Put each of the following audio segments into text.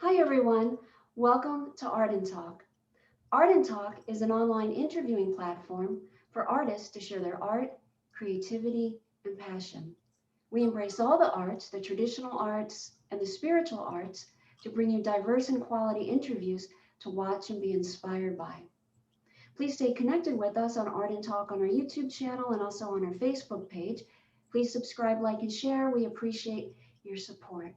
Hi, everyone. Welcome to Art and Talk. Art and Talk is an online interviewing platform for artists to share their art, creativity, and passion. We embrace all the arts, the traditional arts, and the spiritual arts to bring you diverse and quality interviews to watch and be inspired by. Please stay connected with us on Art and Talk on our YouTube channel and also on our Facebook page. Please subscribe, like, and share. We appreciate your support.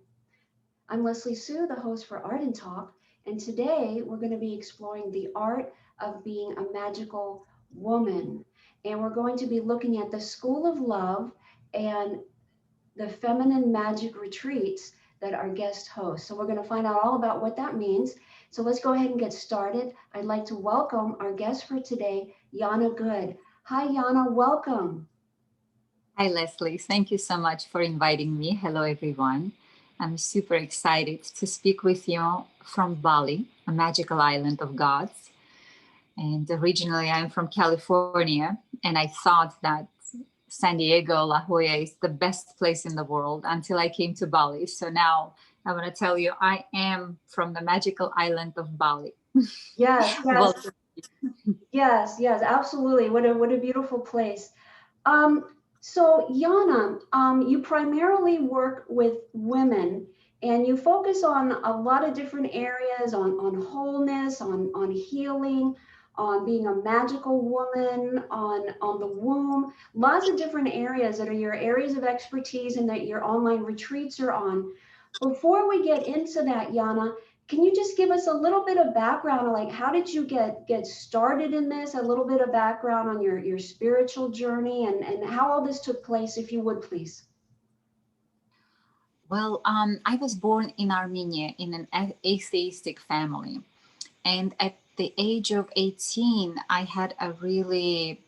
I'm Leslie Sue, the host for Art and Talk, and today we're going to be exploring the art of being a magical woman. And we're going to be looking at the School of Love and the feminine magic retreats that our guest hosts. So we're going to find out all about what that means. So let's go ahead and get started. I'd like to welcome our guest for today, Yana Good. Hi, Yana, welcome. Hi, Leslie. Thank you so much for inviting me. Hello, everyone. I'm super excited to speak with you from Bali, a magical island of gods. And originally, I'm from California, and I thought that San Diego, La Jolla is the best place in the world until I came to Bali. So now I want to tell you, I am from the magical island of Bali. Yes, yes, Well, yes, absolutely. What a beautiful place. Um, so Yana, you primarily work with women and you focus on a lot of different areas on wholeness, on healing, on being a magical woman, on the womb, lots of different areas that are your areas of expertise and that your online retreats are on. Before we get into that, Yana, can you just give us a little bit of background, like how did you get started in this? A little bit of background on your spiritual journey and how all this took place, if you would, please. I was born in Armenia in an atheistic family. And at the age of 18, I had a really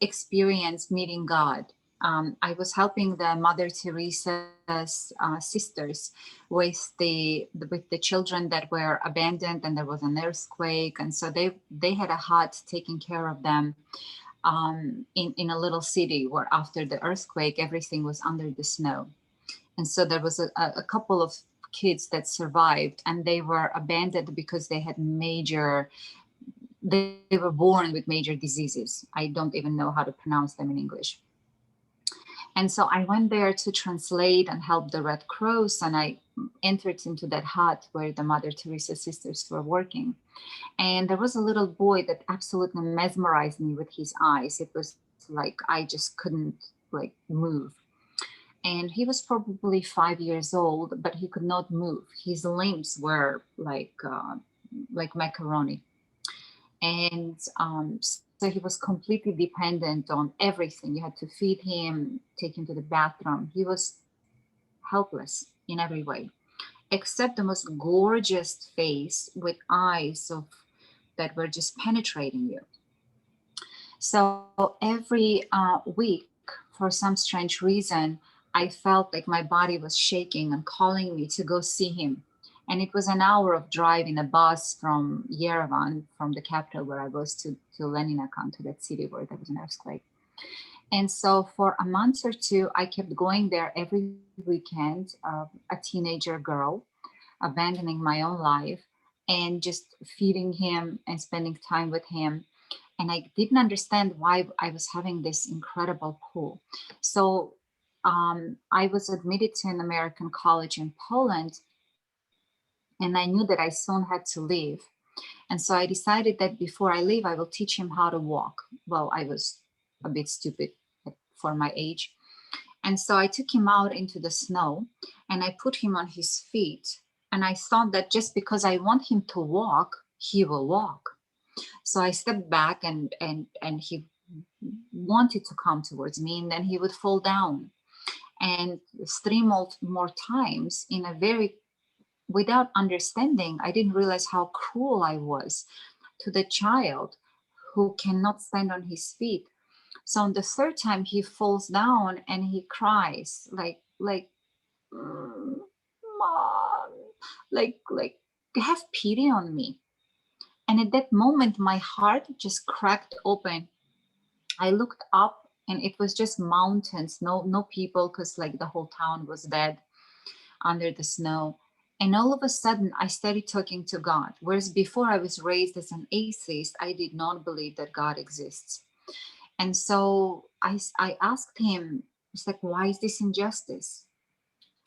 experience meeting God. I was helping the Mother Teresa's sisters with the children that were abandoned, and there was an earthquake, and so they had a hut taking care of them in a little city where after the earthquake everything was under the snow, and so there was a couple of kids that survived, and they were abandoned because they were born with major diseases. I don't even know how to pronounce them in English. And so I went there to translate and help the Red Cross, and I entered into that hut where the Mother Teresa sisters were working. And there was a little boy that absolutely mesmerized me with his eyes. It was like I just couldn't like move. And he was probably 5 years old, but he could not move. His limbs were like macaroni. And so he was completely dependent on everything. You had to feed him, take him to the bathroom. He was helpless in every way, except the most gorgeous face with eyes of that were just penetrating you. So every week, for some strange reason, I felt like my body was shaking and calling me to go see him. And it was an hour of drive in a bus from Yerevan, from the capital where I was, to Leninakan, to that city where there was an earthquake. And so for a month or two, I kept going there every weekend, a teenager girl, abandoning my own life and just feeding him and spending time with him. And I didn't understand why I was having this incredible pull. So I was admitted to an American college in Poland, and I knew that I soon had to leave. And so I decided that before I leave, I will teach him how to walk. Well, I was a bit stupid for my age. And so I took him out into the snow and I put him on his feet. And I thought that just because I want him to walk, he will walk. So I stepped back and he wanted to come towards me, and then he would fall down. And three more times in a very without understanding, I didn't realize how cruel I was to the child who cannot stand on his feet. So on the third time he falls down and he cries mom, like have pity on me. And at that moment my heart just cracked open. I looked up and it was just mountains, no people, because like the whole town was dead under the snow. And all of a sudden, I started talking to God. Whereas before I was raised as an atheist, I did not believe that God exists. And so I asked him, it's like, why is this injustice?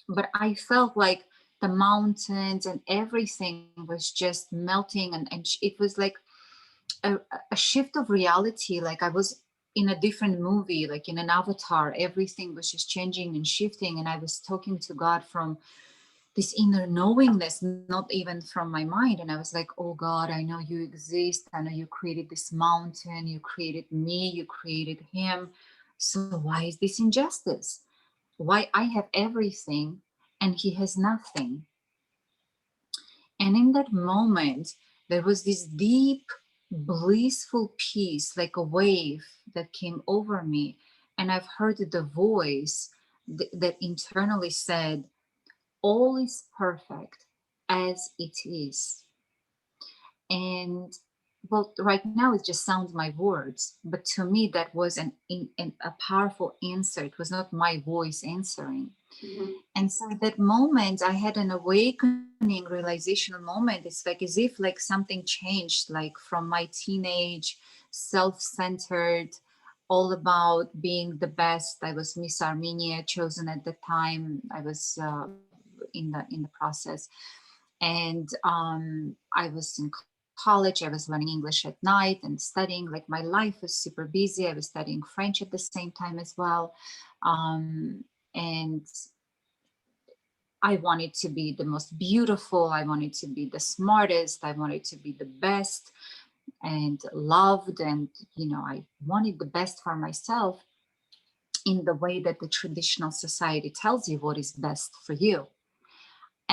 But I felt like the mountains and everything was just melting. And it was like a, a shift of reality. Like I was in a different movie, like in an avatar. Everything was just changing and shifting. And I was talking to God from this inner knowingness, not even from my mind. And I was like, oh God, I know you exist. I know you created this mountain, you created me, you created him. So why is this injustice? Why I have everything and he has nothing? And in that moment, there was this deep, blissful peace, like a wave that came over me. And I've heard the voice that internally said, all is perfect as it is. And well, right now it just sounds my words, but to me that was a powerful answer. It was not my voice answering. Mhm. And so at that moment, I had an awakening, realizational moment. It's like as if like something changed, like from my teenage, self-centered, all about being the best. I was Miss Armenia, chosen at the time. I was in the process, and I was in college. I was learning English at night and studying. Like my life was super busy. I was studying French at the same time as well, and I wanted to be the most beautiful. I wanted to be the smartest. I wanted to be the best and loved. And, I wanted the best for myself in the way that the traditional society tells you what is best for you.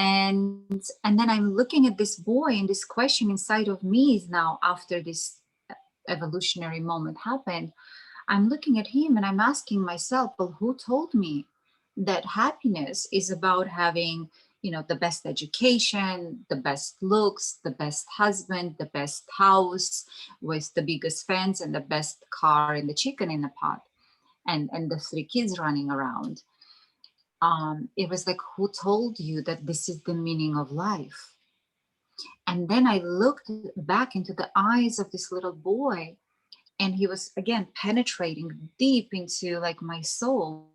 And then I'm looking at this boy, and this question inside of me is now, after this evolutionary moment happened, I'm looking at him and I'm asking myself, well, who told me that happiness is about having, the best education, the best looks, the best husband, the best house with the biggest fence and the best car and the chicken in the pot and the three kids running around. It was like, who told you that this is the meaning of life? And then I looked back into the eyes of this little boy, and he was again penetrating deep into like my soul.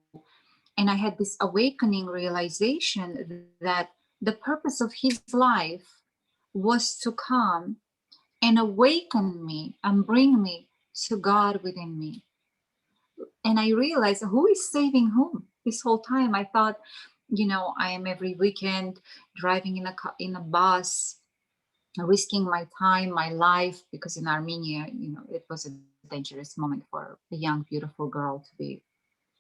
And I had this awakening realization that the purpose of his life was to come and awaken me and bring me to God within me. And I realized, who is saving whom? This whole time I thought, I am every weekend driving in a bus, risking my time, my life, because in Armenia, it was a dangerous moment for a young, beautiful girl to be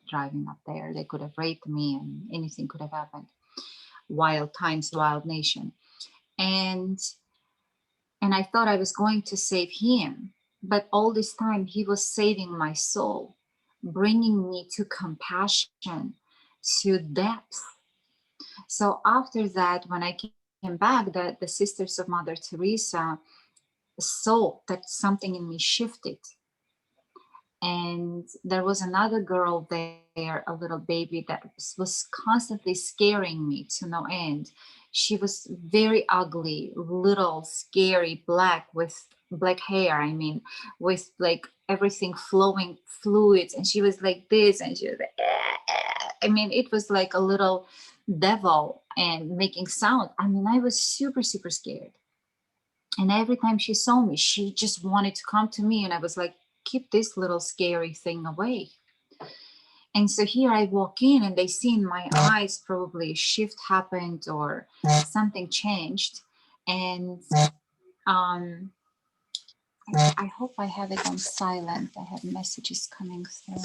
driving up there. They could have raped me and anything could have happened. Wild times, wild nation. And and I thought I was going to save him, but all this time he was saving my soul, bringing me to compassion, to depth. So after that, when I came back, the sisters of Mother Teresa saw that something in me shifted. And there was another girl there, a little baby, that was constantly scaring me to no end. She was very ugly, little, scary, black, with black hair, with like everything flowing fluids. And she was like this, and she was like, it was like a little devil and making sound. I was super, super scared. And every time she saw me, she just wanted to come to me. And I was like, keep this little scary thing away. And so here I walk in, and they see in my eyes probably a shift happened or something changed. And um, I hope I have it on silent. I have messages coming through.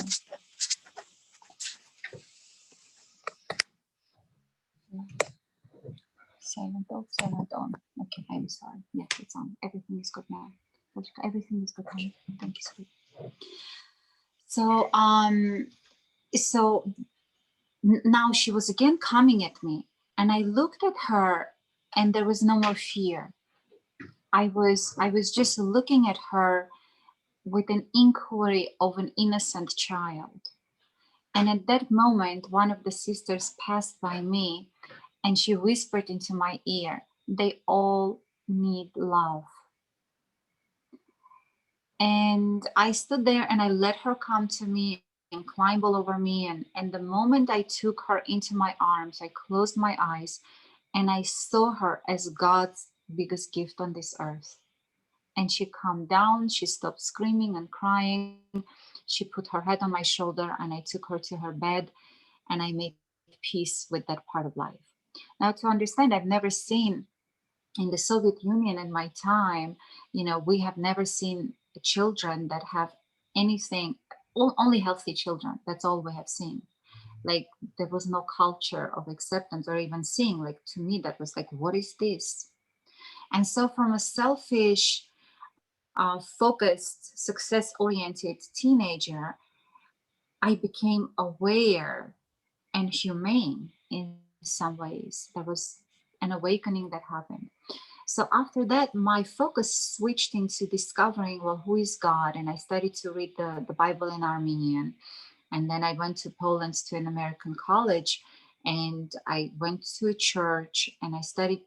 Silent off, silent on. Okay, I'm sorry. Yes, it's on. Everything is good now. Everything is good now. Thank you, sweet. So so now she was again coming at me, and I looked at her, and there was no more fear. I was just looking at her with an inquiry of an innocent child. And at that moment, one of the sisters passed by me, And she whispered into my ear, they all need love. And I stood there and I let her come to me and climb all over me. And the moment I took her into my arms, I closed my eyes and I saw her as God's biggest gift on this earth. And she calmed down, she stopped screaming and crying. She put her head on my shoulder and I took her to her bed and I made peace with that part of life. Now, to understand, I've never seen in the Soviet Union in my time, we have never seen children that have anything, only healthy children. That's all we have seen. Like there was no culture of acceptance or even seeing. Like to me, that was like, what is this? And so, from a selfish, focused, success oriented teenager, I became aware and humane in some ways. There was an awakening that happened. So after that, my focus switched into discovering, well, who is God? And I started to read the Bible in Armenian. And then I went to Poland to an American college and I went to a church and I started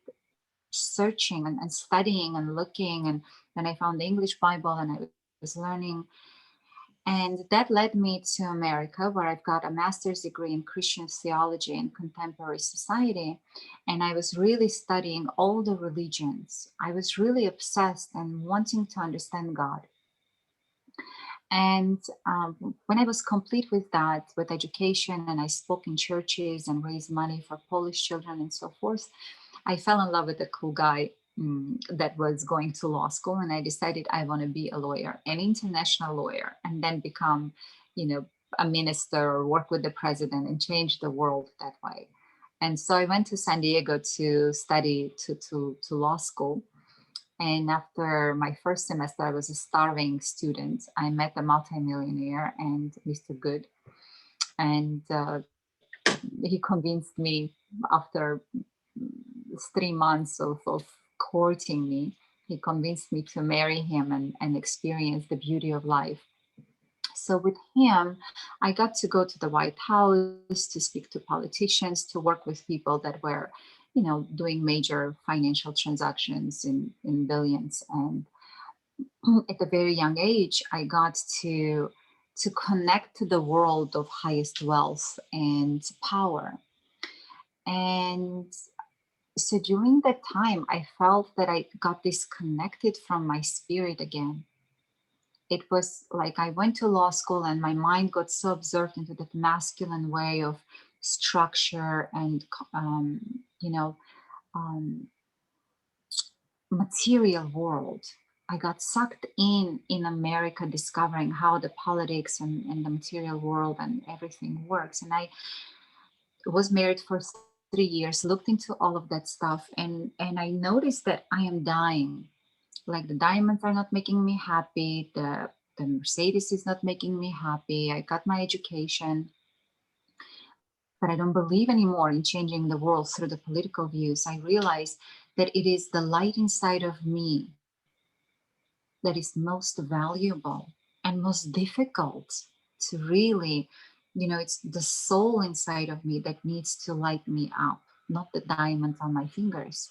searching and studying and looking. And then I found the English Bible and I was learning. And that led me to America, where I've got a master's degree in Christian theology and contemporary society. And I was really studying all the religions. I was really obsessed and wanting to understand God. And when I was complete with that, with education, and I spoke in churches and raised money for Polish children and so forth, I fell in love with a cool guy that was going to law school. And I decided I want to be a lawyer, an international lawyer, and then become, you know, a minister or work with the president and change the world that way. And so I went to San Diego to study to law school. And after my first semester, I was a starving student. I met a multimillionaire and Mr. Good. And he convinced me after 3 months of courting me, he convinced me to marry him and experience the beauty of life. So with him, I got to go to the White House to speak to politicians, to work with people that were, doing major financial transactions in billions. And at a very young age, I got to connect to the world of highest wealth and power. And so during that time, I felt that I got disconnected from my spirit again. It was like I went to law school and my mind got so absorbed into that masculine way of structure and, you know, um, material world. I got sucked in America, discovering how the politics and the material world and everything works. And I was married for 3 years, looked into all of that stuff, and I noticed that I am dying. Like the diamonds are not making me happy, the Mercedes is not making me happy. I got my education, but I don't believe anymore in changing the world through the political views. I realized that it is the light inside of me that is most valuable and most difficult to really, it's the soul inside of me that needs to light me up, not the diamonds on my fingers.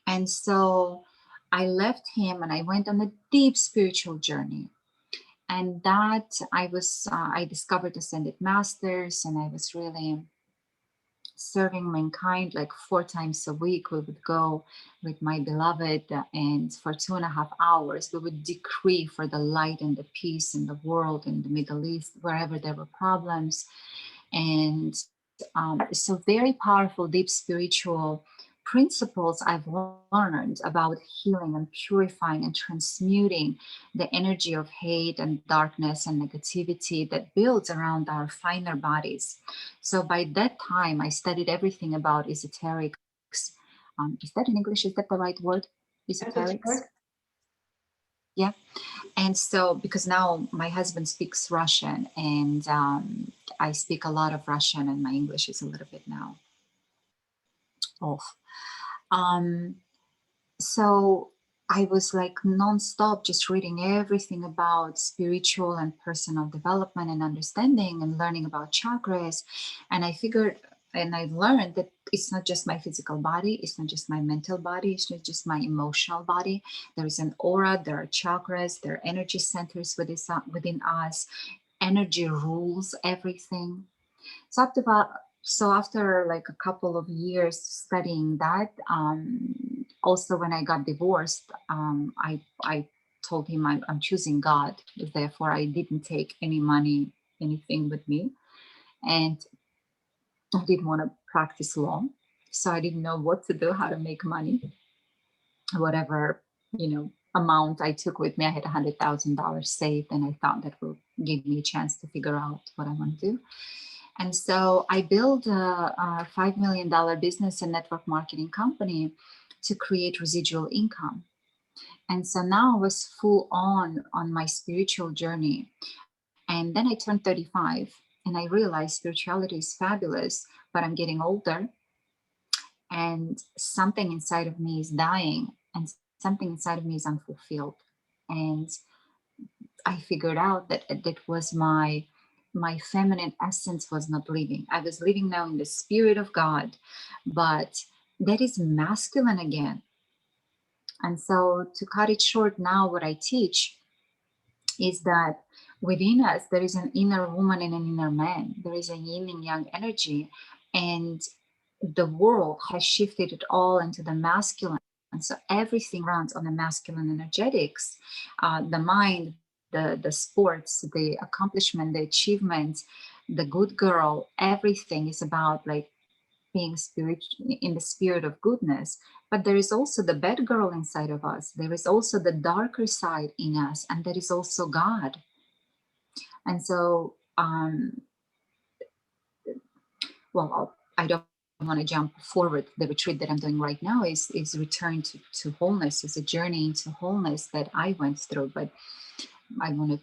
And so I left him and I went on a deep spiritual journey. And that I discovered ascended masters, and I was really serving mankind like 4 times a week. We would go with my beloved, and for 2.5 hours, we would decree for the light and the peace in the world, in the Middle East, wherever there were problems. And so very powerful, deep spiritual principles I've learned about healing and purifying and transmuting the energy of hate and darkness and negativity that builds around our finer bodies. So by that time, I studied everything about esoterics. Is that in English? Is that the right word? That's what's Esoterics? correct. Yeah. And so, because now my husband speaks Russian, and I speak a lot of Russian, and my English is a little bit now off. Um, so I was like nonstop just reading everything about spiritual and personal development and understanding and learning about chakras. And I figured and I learned that it's not just my physical body, it's not just my mental body, it's not just my emotional body. There is an aura, there are chakras, there are energy centers within us. Energy rules everything. So after like a couple of years studying that, also when I got divorced, I told him I'm choosing God. Therefore, I didn't take any money, anything with me, and I didn't want to practice law, so I didn't know what to do, how to make money. Whatever amount I took with me, I had $100,000 saved, and I thought that will give me a chance to figure out what I want to do. And so I built a $5 million business and network marketing company to create residual income. And so now I was full on my spiritual journey. And then I turned 35 and I realized spirituality is fabulous, but I'm getting older and something inside of me is dying and something inside of me is unfulfilled. And I figured out that that was my feminine essence was not living. I was living now in the spirit of God, but that is masculine again. And so to cut it short, now what I teach is that within us there is an inner woman and an inner man. There is a yin and yang energy, and the world has shifted it all into the masculine. So everything runs on the masculine energetics, the mind, the sports, the accomplishment, the achievement, the good girl. Everything is about like being spirit in the spirit of goodness. But there is also the bad girl inside of us. There is also the darker side in us, and that is also God. And so, I don't want to jump forward. The retreat that I'm doing right now is return to wholeness. It's a journey into wholeness that I went through, but I want to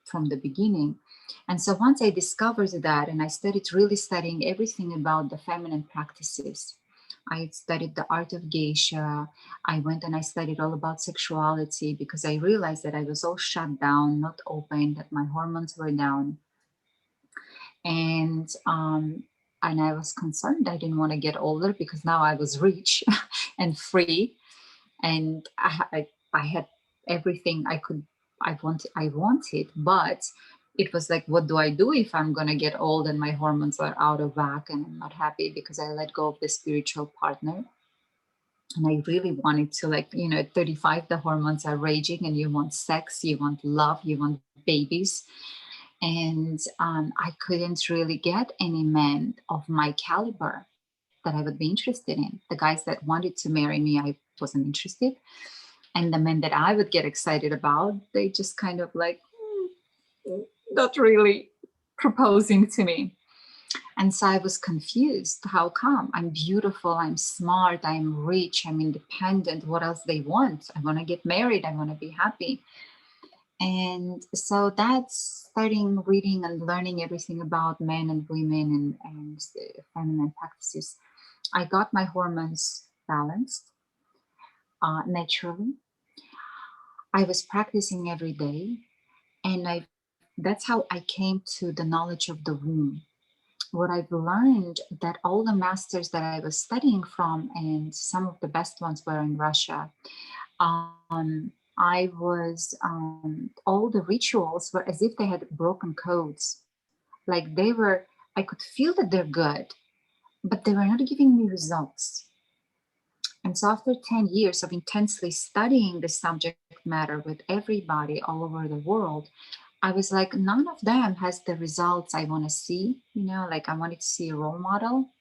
from the beginning. And so once I discovered that, and I started really studying everything about the feminine practices. I studied the art of geisha. I went and I studied all about sexuality because I realized that I was all shut down, not open, that my hormones were down. And I was concerned. I didn't want to get older because now I was rich and free, and I had everything I wanted, but it was like, what do I do if I'm gonna get old and my hormones are out of whack and I'm not happy because I let go of the spiritual partner? And I really wanted to, like, at 35, the hormones are raging and you want sex, you want love, you want babies. And I couldn't really get any men of my caliber that I would be interested in. The guys that wanted to marry me, I wasn't interested. And the men that I would get excited about, they just kind of like, not really proposing to me. And so I was confused. How come? I'm beautiful, I'm smart, I'm rich, I'm independent. What else they want? I want to get married, I want to be happy. And so that's starting reading and learning everything about men and women and feminine practices. I got my hormones balanced naturally. I was practicing every day, and that's how I came to the knowledge of the womb. What I've learned that all the masters that I was studying from, and some of the best ones were in Russia, all the rituals were as if they had broken codes. Like I could feel that they're good, but they were not giving me results. And so after 10 years of intensely studying the subject matter with everybody all over the world, I was like, none of them has the results I want to see. Like I wanted to see a role model.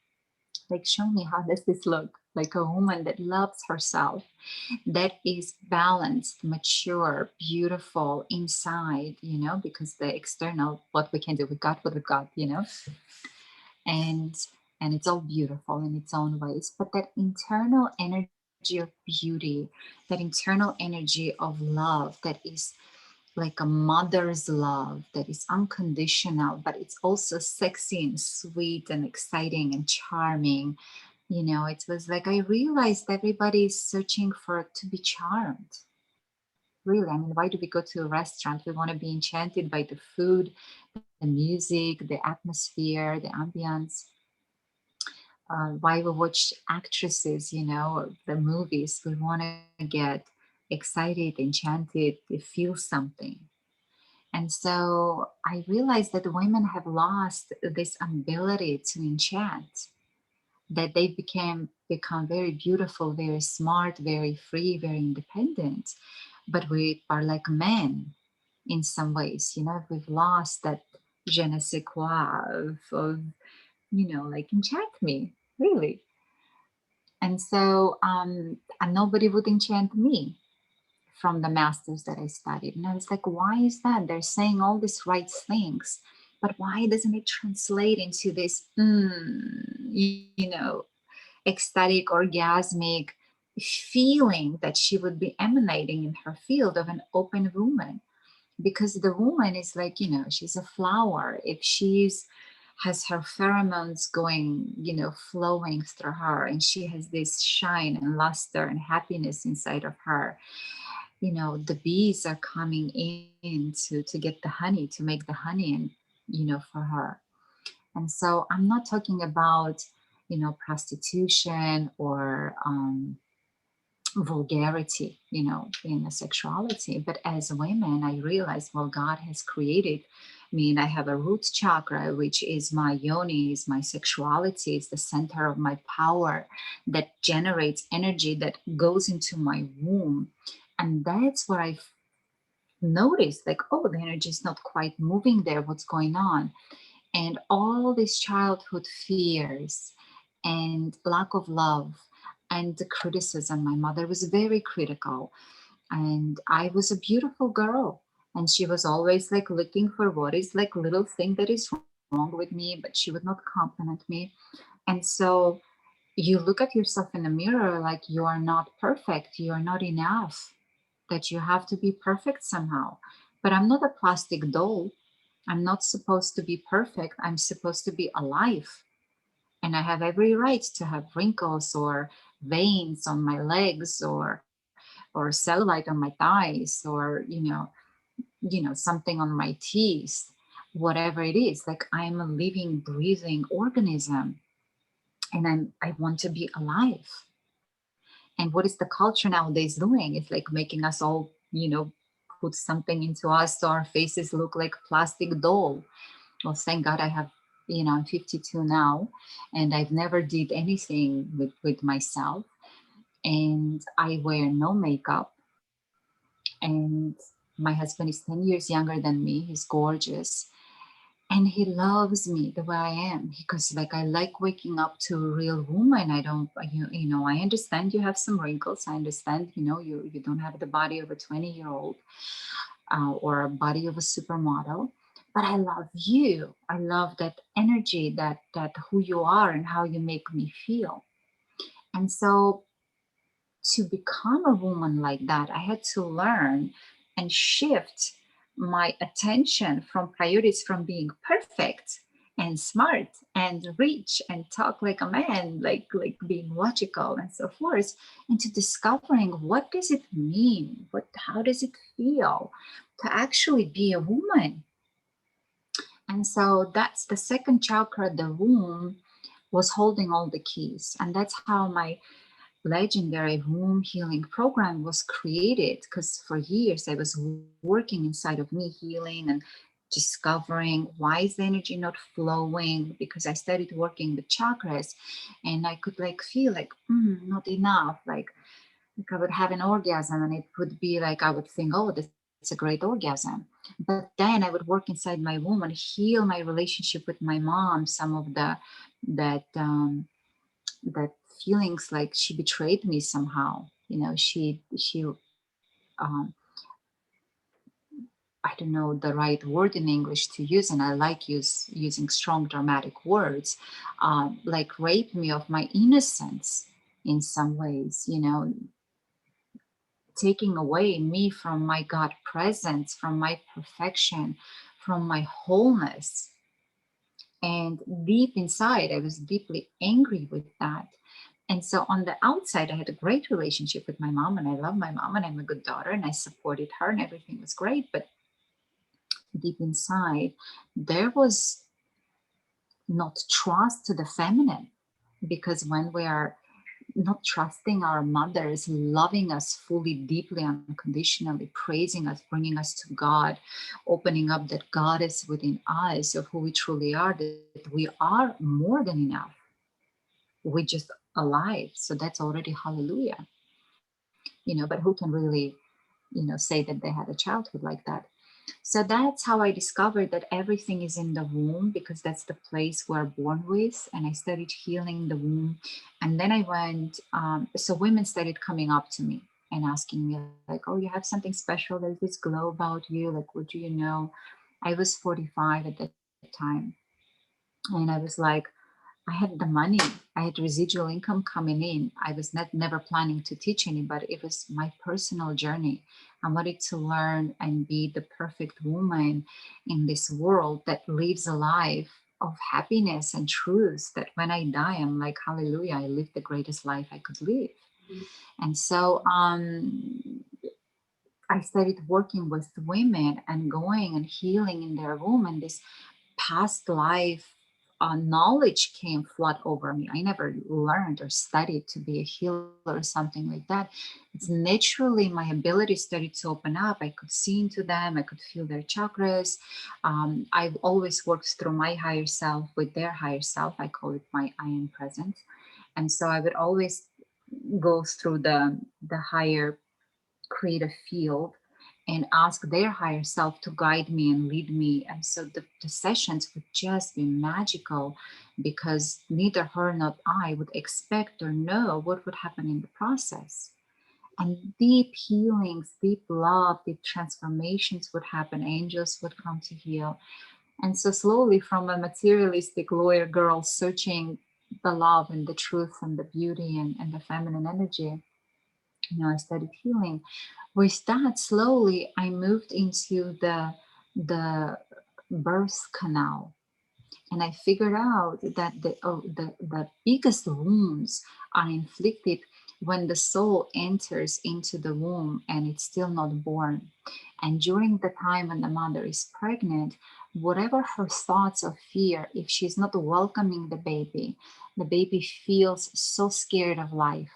Like, show me, how does this look? Like a woman that loves herself, that is balanced, mature, beautiful inside, because the external, what we can do, we got what we got. And and it's all beautiful in its own ways. But that internal energy of beauty, that internal energy of love, that is like a mother's love, that is unconditional, but it's also sexy and sweet and exciting and charming. It was like I realized everybody is searching for to be charmed. Really, I mean, why do we go to a restaurant? We want to be enchanted by the food, the music, the atmosphere, the ambience. why we watch actresses, the movies. We want to get excited, enchanted, to feel something. And so I realized that women have lost this ability to enchant, that they become very beautiful, very smart, very free, very independent. But we are like men in some ways, we've lost that je ne sais quoi of like enchant me, really. And so and nobody would enchant me from the masters that I studied. And I was like, why is that? They're saying all these right things, but why doesn't it translate into this, ecstatic, orgasmic feeling that she would be emanating in her field of an open woman? Because the woman is like, she's a flower. If she's has her pheromones going, flowing through her, and she has this shine and luster and happiness inside of her, the bees are coming in to get the honey, to make the honey, and for her. And so I'm not talking about prostitution or vulgarity, in the sexuality. But as women, I realized, well, God has created me, and I have a root chakra, which is my yoni, is my sexuality, is the center of my power that generates energy that goes into my womb. And that's where I noticed, like, oh, the energy is not quite moving there. What's going on? And all these childhood fears and lack of love and the criticism. My mother was very critical, and I was a beautiful girl, and she was always like looking for what is like little thing that is wrong with me, but she would not compliment me. And so you look at yourself in the mirror like you are not perfect, you are not enough, that you have to be perfect somehow. But I'm not a plastic doll. I'm not supposed to be perfect. I'm supposed to be alive. And I have every right to have wrinkles or veins on my legs, or cellulite on my thighs, or something on my teeth, whatever it is. Like, I'm a living, breathing organism, and I want to be alive. And what is the culture nowadays doing? It's like making us all, put something into us so our faces look like plastic doll. Well, thank God I have, I'm 52 now, and I've never did anything with myself. And I wear no makeup. And my husband is 10 years younger than me. He's gorgeous. And he loves me the way I am, because like I like waking up to a real woman. I don't, I understand you have some wrinkles. I understand, you don't have the body of a 20-year-old or a body of a supermodel, but I love you. I love that energy, that who you are and how you make me feel. And so to become a woman like that, I had to learn and shift my attention from priorities, from being perfect and smart and rich and talk like a man, like being logical and so forth, into discovering, what does it mean? How does it feel to actually be a woman? And so that's the second chakra, the womb, was holding all the keys. And that's how my legendary womb healing program was created, because for years I was working inside of me, healing and discovering why is the energy not flowing, because I started working with chakras, and I could like feel like not enough, like I would have an orgasm, and it would be like I would think, oh, that's a great orgasm. But then I would work inside my womb and heal my relationship with my mom, some of that that feelings like she betrayed me somehow. She I don't know the right word in English to use, and I like using strong dramatic words, like rape me of my innocence in some ways, taking away me from my God presence, from my perfection, from my wholeness. And deep inside, I was deeply angry with that. And so on the outside, I had a great relationship with my mom, and I love my mom, and I'm a good daughter, and I supported her, and everything was great. But deep inside, there was not trust to the feminine. because when we are not trusting our mothers, loving us fully, deeply, unconditionally, praising us, bringing us to God, opening up that goddess within us of who we truly are, that we are more than enough. We just alive. So that's already hallelujah. But who can really, say that they had a childhood like that? So that's how I discovered that everything is in the womb, because that's the place we're born with. And I started healing the womb. And then I went, so women started coming up to me and asking me, like, oh, you have something special. There's this glow about you. Like, what do you know? I was 45 at that time. And I was like, I had the money, I had residual income coming in. I was never planning to teach anybody. It was my personal journey. I wanted to learn and be the perfect woman in this world that lives a life of happiness and truth, that when I die, I'm like, hallelujah, I lived the greatest life I could live. Mhm. And so I started working with women and going and healing in their womb, and this past life knowledge came flood over me. I never learned or studied to be a healer or something like that. It's naturally my ability started to open up. I could see into them. I could feel their chakras. I've always worked through my higher self with their higher self. I call it my I am present. And so I would always go through the higher creative field and ask their higher self to guide me and lead me. And so the sessions would just be magical, because neither her nor I would expect or know what would happen in the process. And deep healings, deep love, deep transformations would happen. Angels would come to heal. And so slowly, from a materialistic lawyer girl searching the love and the truth and the beauty and the feminine energy, I started healing. With that, slowly I moved into the birth canal, and I figured out that the biggest wounds are inflicted when the soul enters into the womb and it's still not born. And during the time when the mother is pregnant, whatever her thoughts of fear, if she's not welcoming the baby feels so scared of life.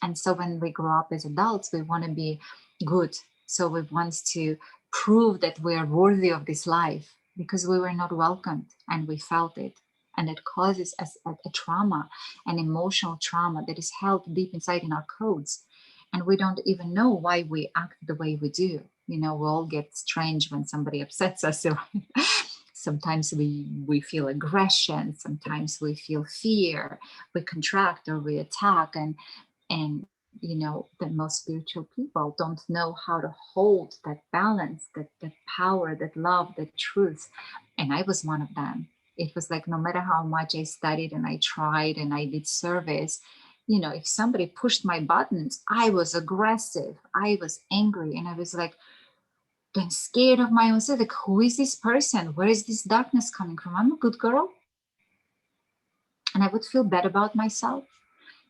And so when we grow up as adults, we want to be good. So we want to prove that we are worthy of this life, because we were not welcomed and we felt it. And it causes us a trauma, an emotional trauma that is held deep inside in our codes. And we don't even know why we act the way we do. We all get strange when somebody upsets us. Sometimes we feel aggression, sometimes we feel fear, we contract or we attack. And the most spiritual people don't know how to hold that balance, that power, that love, that truth. And I was one of them. It was like, no matter how much I studied and I tried and I did service, if somebody pushed my buttons, I was aggressive, I was angry, and I was like, then scared of my own self. Like, who is this person? Where is this darkness coming from? I'm a good girl. And I would feel bad about myself.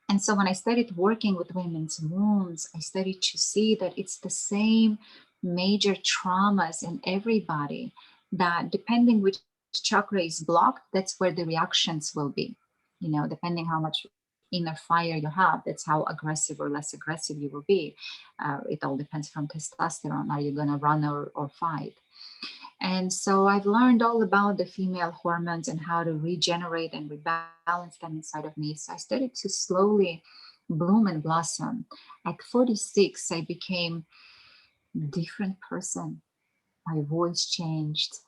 And so when I started working with women's wombs, I started to see that it's the same major traumas in everybody, that depending which chakra is blocked, that's where the reactions will be. Depending how much inner fire you have, that's how aggressive or less aggressive you will be. It all depends from testosterone. Are you going to run or fight? And so I've learned all about the female hormones and how to regenerate and rebalance them inside of me. So I started to slowly bloom and blossom. At 46, I became a different person. My voice changed,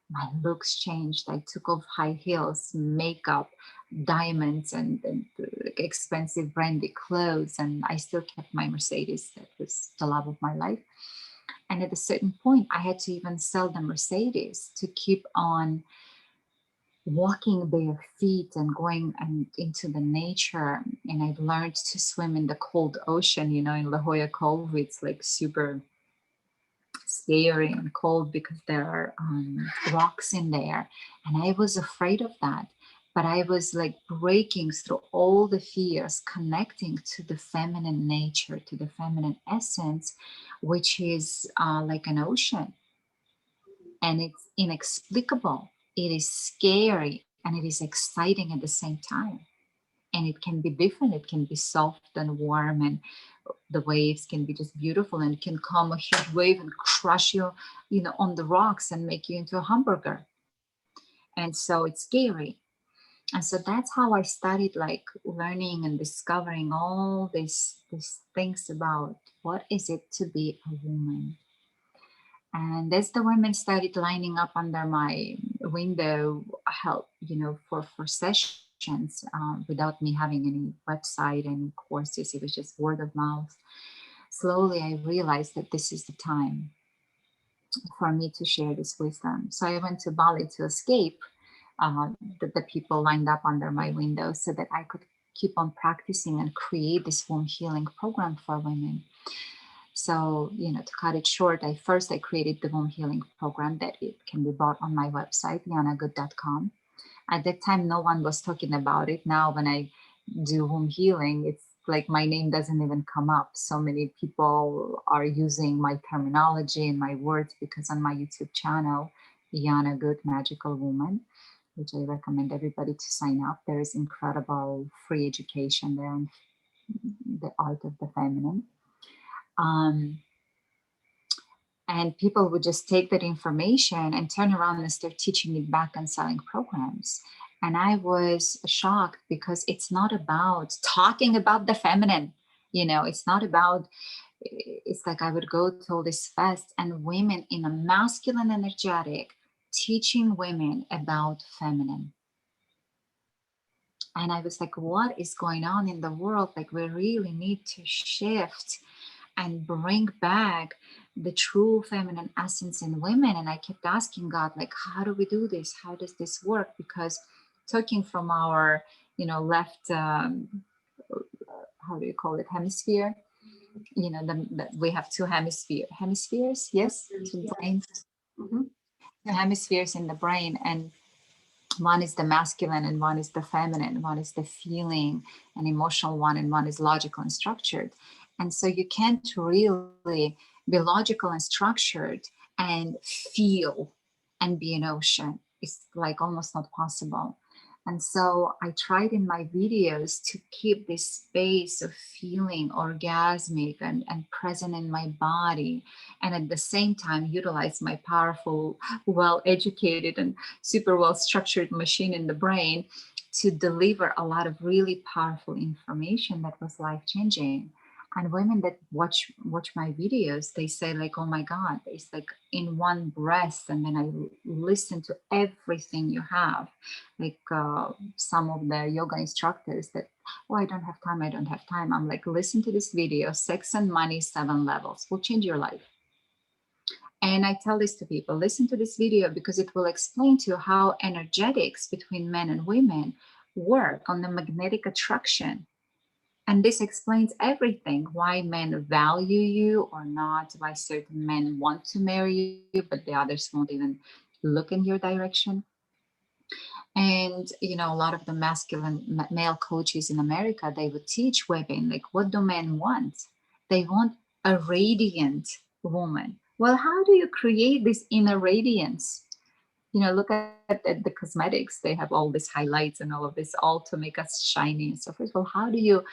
my looks changed. I took off high heels, makeup, diamonds, and expensive brandy clothes. And I still kept my Mercedes. That was the love of my life. And at a certain point, I had to even sell the Mercedes to keep on walking bare feet and going and into the nature. And I've learned to swim in the cold ocean. In La Jolla Cove, it's like super scary and cold because there are rocks in there. And I was afraid of that. But I was like breaking through all the fears, connecting to the feminine nature, to the feminine essence, which is like an ocean, and it's inexplicable. It is scary and it is exciting at the same time. And it can be different. It can be soft and warm, and the waves can be just beautiful, and it can come a huge wave and crush you, on the rocks and make you into a hamburger. And so it's scary. And so that's how I started like learning and discovering all these things about what is it to be a woman. And as the women started lining up under my window, help, for sessions, without me having any website, any courses, it was just word of mouth. Slowly, I realized that this is the time for me to share this wisdom. So I went to Bali to escape the people lined up under my window so that I could keep on practicing and create this womb healing program for women. So, to cut it short, I created the womb healing program that it can be bought on my website, yanagood.com. At that time, no one was talking about it. Now, when I do womb healing, it's like my name doesn't even come up. So many people are using my terminology and my words because on my YouTube channel, Yana Good Magical Woman, which I recommend everybody to sign up. There is incredible free education there on the art of the feminine. Um, and people would just take that information and turn around and start teaching it back and selling programs. And I was shocked because it's not about talking about the feminine. It's not about, it's like I would go to all these fests and women in a masculine energetic teaching women about feminine. And I was like, what is going on in the world? Like, we really need to shift and bring back the true feminine essence in women. And I kept asking God, like, how do we do this? How does this work? Because talking from our, left, how do you call it, hemisphere? We have two hemispheres, yes, two brains, Mm-hmm. two hemispheres in the brain. And one is the masculine and one is the feminine. One is the feeling and emotional one, and one is logical and structured. And so you can't really be logical and structured and feel and be an ocean. It's like almost not possible. And so I tried in my videos to keep this space of feeling orgasmic and present in my body. And at the same time, utilize my powerful, well educated, and super well structured machine in the brain to deliver a lot of really powerful information that was life changing. And women that watch my videos, they say like, oh my God, it's like in one breath. And then I listen to everything you have. Like some of the yoga instructors that, oh, I don't have time. I'm like, listen to this video, Sex and Money, 7 Levels, will change your life. And I tell this to people, listen to this video because it will explain to you how energetics between men and women work on the magnetic attraction. And this explains everything, why men value you or not, why certain men want to marry you, but the others won't even look in your direction. And, a lot of the masculine male coaches in America, they would teach women, like, what do men want? They want a radiant woman. Well, how do you create this inner radiance? Look at the cosmetics. They have all these highlights and all of this, all to make us shiny and so forth. Well, how do you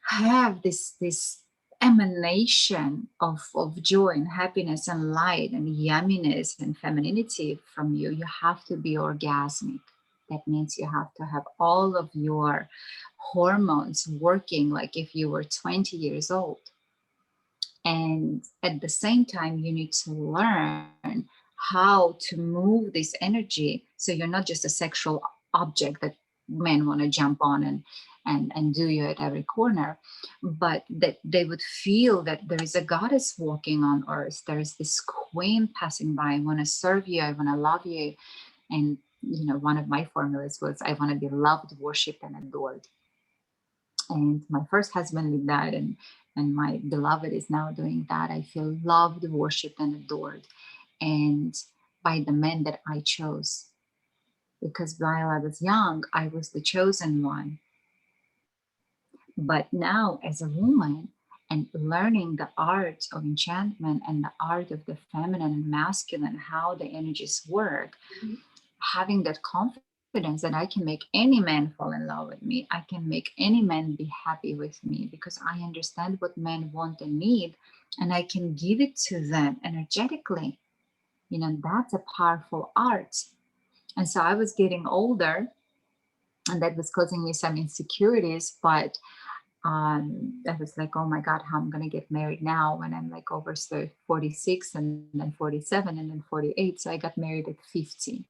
have this emanation of joy and happiness and light and yumminess and femininity from you? You have to be orgasmic. That means you have to have all of your hormones working like if you were 20 years old. And at the same time, you need to learn how to move this energy so you're not just a sexual object that men want to jump on and do you at every corner, but that they would feel that there is a goddess walking on earth. There is this queen passing by. I want to serve you. I want to love you. And, one of my formulas was, I want to be loved, worshipped, and adored. And my first husband did that, and my beloved is now doing that. I feel loved, worshipped, and adored, and by the men that I chose. Because while I was young, I was the chosen one. But now, as a woman, and learning the art of enchantment and the art of the feminine and masculine, how the energies work, Mm-hmm. having that confidence confidence that I can make any man fall in love with me. I can make any man be happy with me because I understand what men want and need, and I can give it to them energetically. That's a powerful art. And so I was getting older, and that was causing me some insecurities, but I was like, oh my God, how I'm going to get married now when I'm like over 46 and then 47 and then 48. So I got married at 50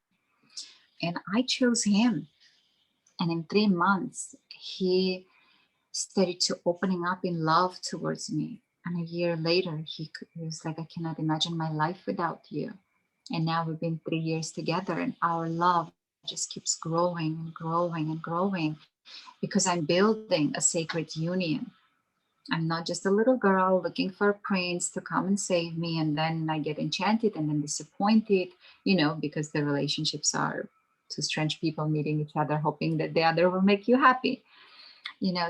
and I chose him. And in 3 months, he started to opening up in love towards me. And a year later, he was like, I cannot imagine my life without you. And now we've been 3 years together, and our love just keeps growing and growing and growing because I'm building a sacred union. I'm not just a little girl looking for a prince to come and save me, and then I get enchanted and then disappointed, because the relationships are two strange people meeting each other, hoping that the other will make you happy.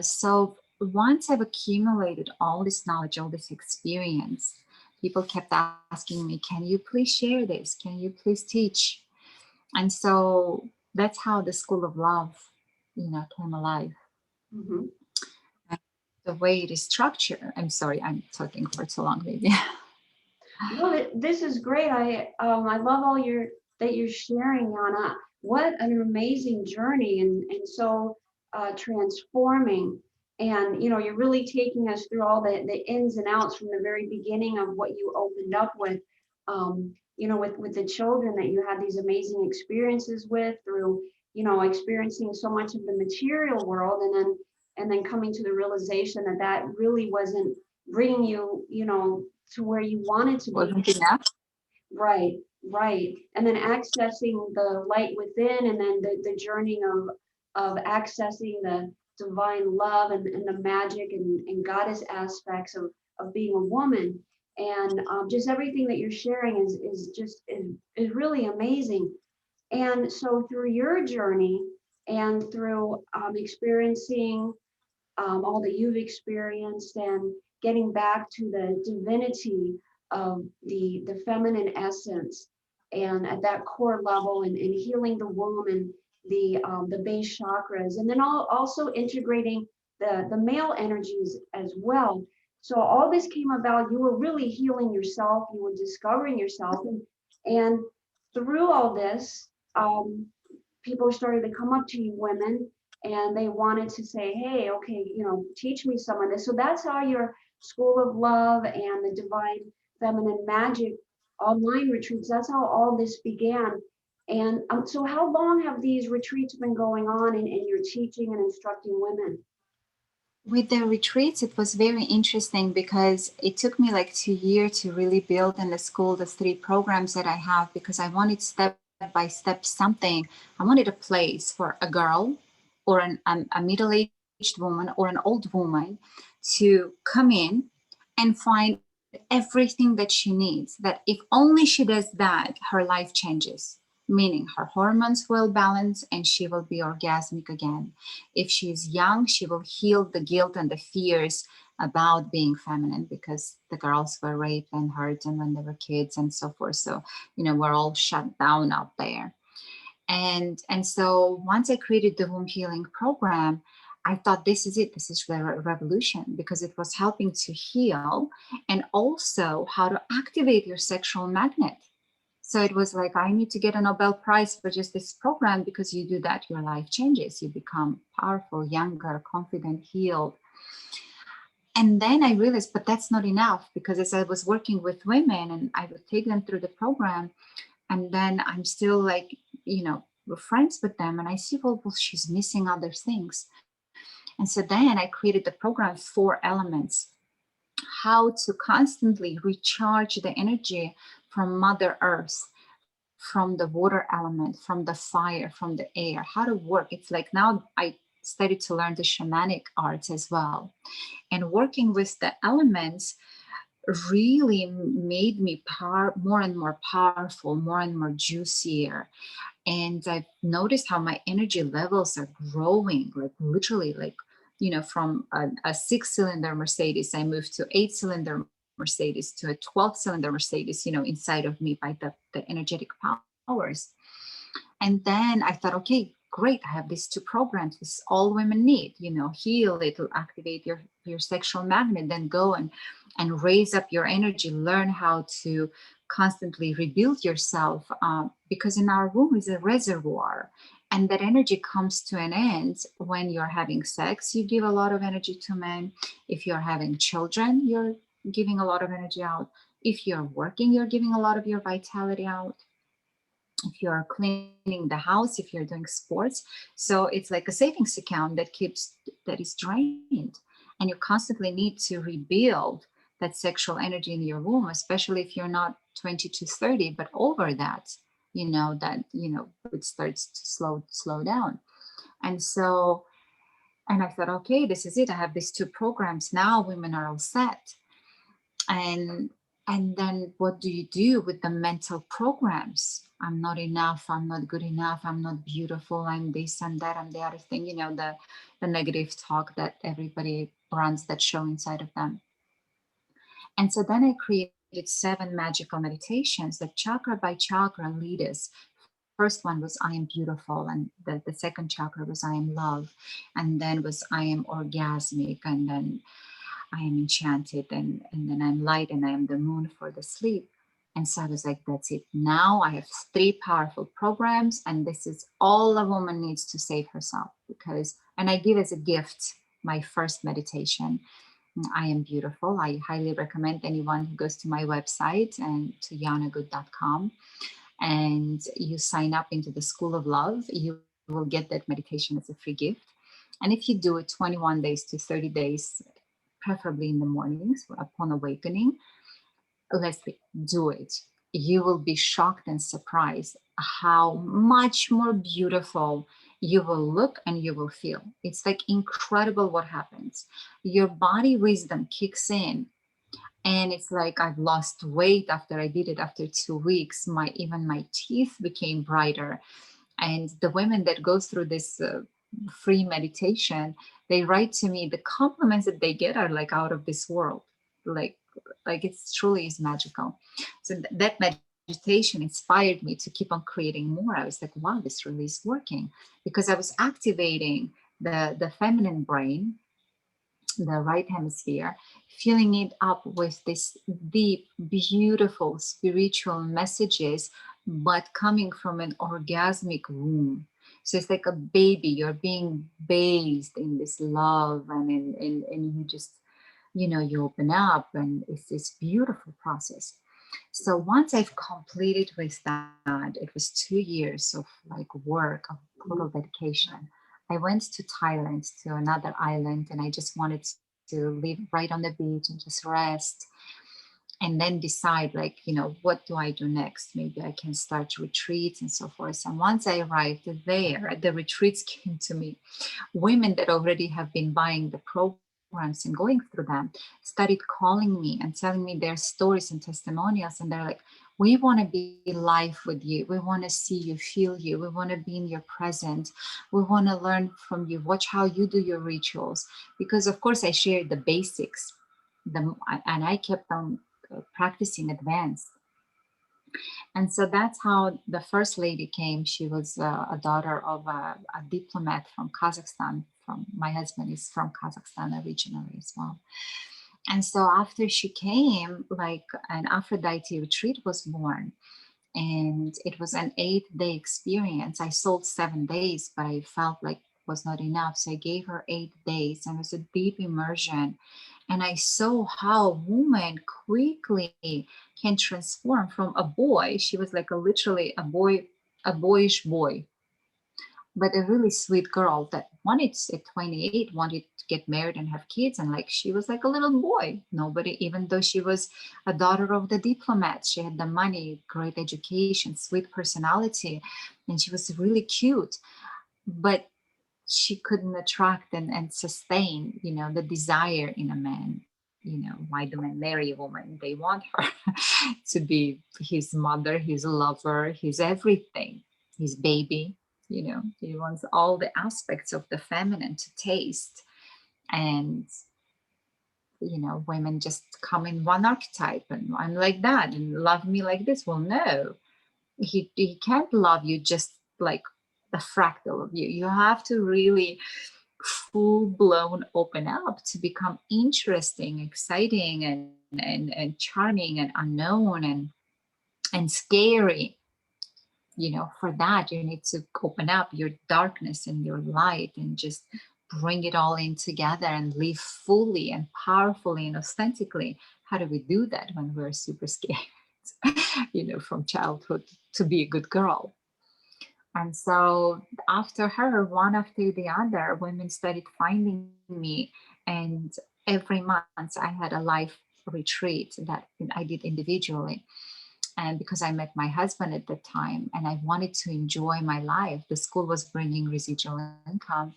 So once I've accumulated all this knowledge, all this experience, people kept asking me, can you please share this? Can you please teach? And so that's how the School of Love, came alive. Mhm. The way it is structured. I'm sorry, I'm talking for too long, maybe. No, this is great. I love all your that you're sharing, Yana. What an amazing journey, and so transforming. And you're really taking us through all the ins and outs from the very beginning of what you opened up with. With the children that you had these amazing experiences with through experiencing so much of the material world, and then coming to the realization that that really wasn't bringing you to where you wanted to be. Wasn't enough. Right, right. And then accessing the light within, and then the journey of accessing the divine love and the magic and goddess aspects of being a woman. And just everything that you're sharing is really amazing. And so through your journey and through experiencing all that you've experienced and getting back to the divinity of the feminine essence and at that core level, and healing the womb and the base chakras, and then also integrating the male energies as well. So all this came about, you were really healing yourself, you were discovering yourself, and through all this, people started to come up to you, women, and they wanted to say, hey, okay, teach me some of this. So that's how your School of Love and the Divine Feminine Magic online retreats, that's how all this began. And so how long have these retreats been going on, and you're teaching and instructing women? With the retreats, it was very interesting because it took me like 2 years to really build in the school the 3 programs that I have, because I wanted step by step something. I wanted a place for a girl or a middle-aged woman or an old woman to come in and find everything that she needs. That if only she does that, her life changes. Meaning her hormones will balance and she will be orgasmic again. If she's young, she will heal the guilt and the fears about being feminine, because the girls were raped and hurt and when they were kids and so forth. So, we're all shut down out there. And so once I created the womb healing program, I thought this is it. This is the revolution, because it was helping to heal and also how to activate your sexual magnet. So it was like, I need to get a Nobel Prize for just this program, because you do that, your life changes. You become powerful, younger, confident, healed. And then I realized, but that's not enough, because as I was working with women and I would take them through the program, and then I'm still like, we're friends with them. And I see, well, she's missing other things. And so then I created the program, 4 elements, how to constantly recharge the energy from Mother Earth, from the water element, from the fire, from the air, how to work. It's like now I started to learn the shamanic arts as well. And working with the elements really made me more and more powerful, more and more juicier. And I've noticed how my energy levels are growing, like literally, like, from a 6-cylinder Mercedes, I moved to 8-cylinder Mercedes, to a 12-cylinder Mercedes, inside of me by the energetic powers. And then I thought, okay, great, I have these two programs. This is all women need, heal, it'll activate your sexual magnet, then go and raise up your energy, learn how to constantly rebuild yourself, because in our womb is a reservoir, and that energy comes to an end when you're having sex. You give a lot of energy to men. If you're having children, you're giving a lot of energy out. If you're working, you're giving a lot of your vitality out. If you're cleaning the house, if you're doing sports. So it's like a savings account that is drained. And you constantly need to rebuild that sexual energy in your womb, especially if you're not 20 to 30, but over that, it starts to slow down. And so, and I thought, okay, this is it. I have these two programs now, women are all set. And then what do you do with the mental programs? I'm not enough, I'm not good enough, I'm not beautiful, I'm this and that and the other thing, the negative talk that everybody runs that show inside of them. And so then I created 7 magical meditations that chakra by chakra lead us. First one was I am beautiful, and the second chakra was I am love, and then was I am orgasmic, and then I am enchanted, and then I'm light, and I am the moon for the sleep. And so I was like, that's it. Now I have 3 powerful programs, and this is all a woman needs to save herself. And I give as a gift my first meditation. I am beautiful. I highly recommend anyone who goes to my website and to yanagood.com and you sign up into the School of Love. You will get that meditation as a free gift. And if you do it 21 days to 30 days, preferably in the mornings upon awakening, do it. You will be shocked and surprised how much more beautiful you will look and you will feel. It's like incredible what happens. Your body wisdom kicks in. And it's like I've lost weight after I did it. After 2 weeks, even my teeth became brighter. And the women that go through this free meditation, they write to me, the compliments that they get are like out of this world. Like it truly is magical. So that meditation inspired me to keep on creating more. I was like, wow, this really is working, because I was activating the feminine brain, the right hemisphere, filling it up with this deep, beautiful spiritual messages, but coming from an orgasmic womb. So it's like a baby, you're being bathed in this love, and you just, you open up, and it's this beautiful process. So once I've completed with that, it was 2 years of like work, of total dedication. I went to Thailand, to another island, and I just wanted to live right on the beach and just rest, and then decide, like, what do I do next? Maybe I can start retreats and so forth. And once I arrived there, the retreats came to me. Women that already have been buying the programs and going through them started calling me and telling me their stories and testimonials. And they're like, we want to be live with you. We want to see you, feel you. We want to be in your presence. We want to learn from you, watch how you do your rituals. Because, of course, I shared the basics, and I kept on practicing advanced. And so that's how the first lady came. She was a daughter of a diplomat from Kazakhstan. My husband is from Kazakhstan originally as well. And so after she came, like an Aphrodite retreat was born. And it was an 8-day experience. I sold 7 days, but I felt like it was not enough. So I gave her 8 days, and it was a deep immersion. And I saw how a woman quickly can transform from a boy. She was like literally a boyish boy, but a really sweet girl that wanted at 28 wanted to get married and have kids, and like she was like a little boy. Nobody, even though she was a daughter of the diplomat, she had the money, great education, sweet personality, and she was really cute, but she couldn't attract and sustain, the desire in a man. Why do men marry a woman? They want her to be his mother, his lover, his everything, his baby. He wants all the aspects of the feminine to taste. And women just come in one archetype, and I'm like that, and love me like this. Well, no, he can't love you just like the fractal of you. You have to really full blown open up to become interesting, exciting, and charming and unknown and scary. For that, you need to open up your darkness and your light and just bring it all in together and live fully and powerfully and authentically. How do we do that when we're super scared, from childhood to be a good girl? And so after her, one after the other, women started finding me. And every month I had a live retreat that I did individually. And because I met my husband at the time and I wanted to enjoy my life, the school was bringing residual income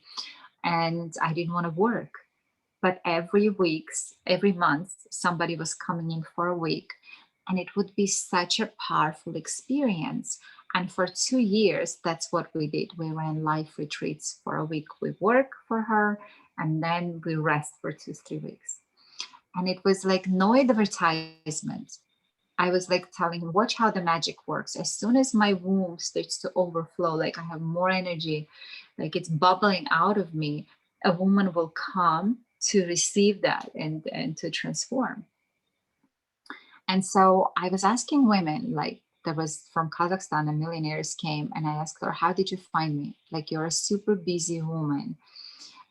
and I didn't want to work. But every month, somebody was coming in for a week, and it would be such a powerful experience. And for 2 years, that's what we did. We ran life retreats for a week. We work for her, and then we rest for 2, 3 weeks. And it was like no advertisement. I was like telling him, watch how the magic works. As soon as my womb starts to overflow, like I have more energy, like it's bubbling out of me, a woman will come to receive that and to transform. And so I was asking women, like there was from Kazakhstan, a millionaires came, and I asked her, how did you find me? Like you're a super busy woman.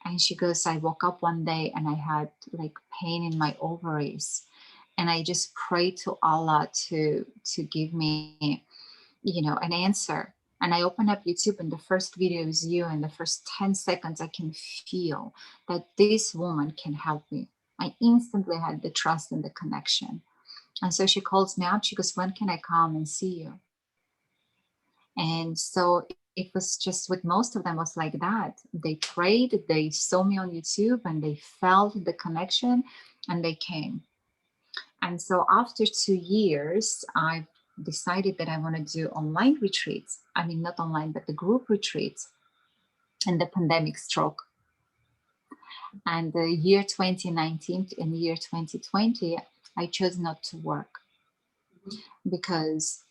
And she goes, I woke up one day and I had like pain in my ovaries. And I just prayed to Allah to give me, an answer. And I open up YouTube and the first video is you. And the first 10 seconds, I can feel that this woman can help me. I instantly had the trust and the connection. And so she calls me up. She goes, when can I come and see you? And so it was just with most of them was like that. They prayed, they saw me on YouTube and they felt the connection and they came. And so after 2 years, I decided that I want to do online retreats. I mean, not online, but the group retreats. And the pandemic struck. And the year 2019 and year 2020, I chose not to work because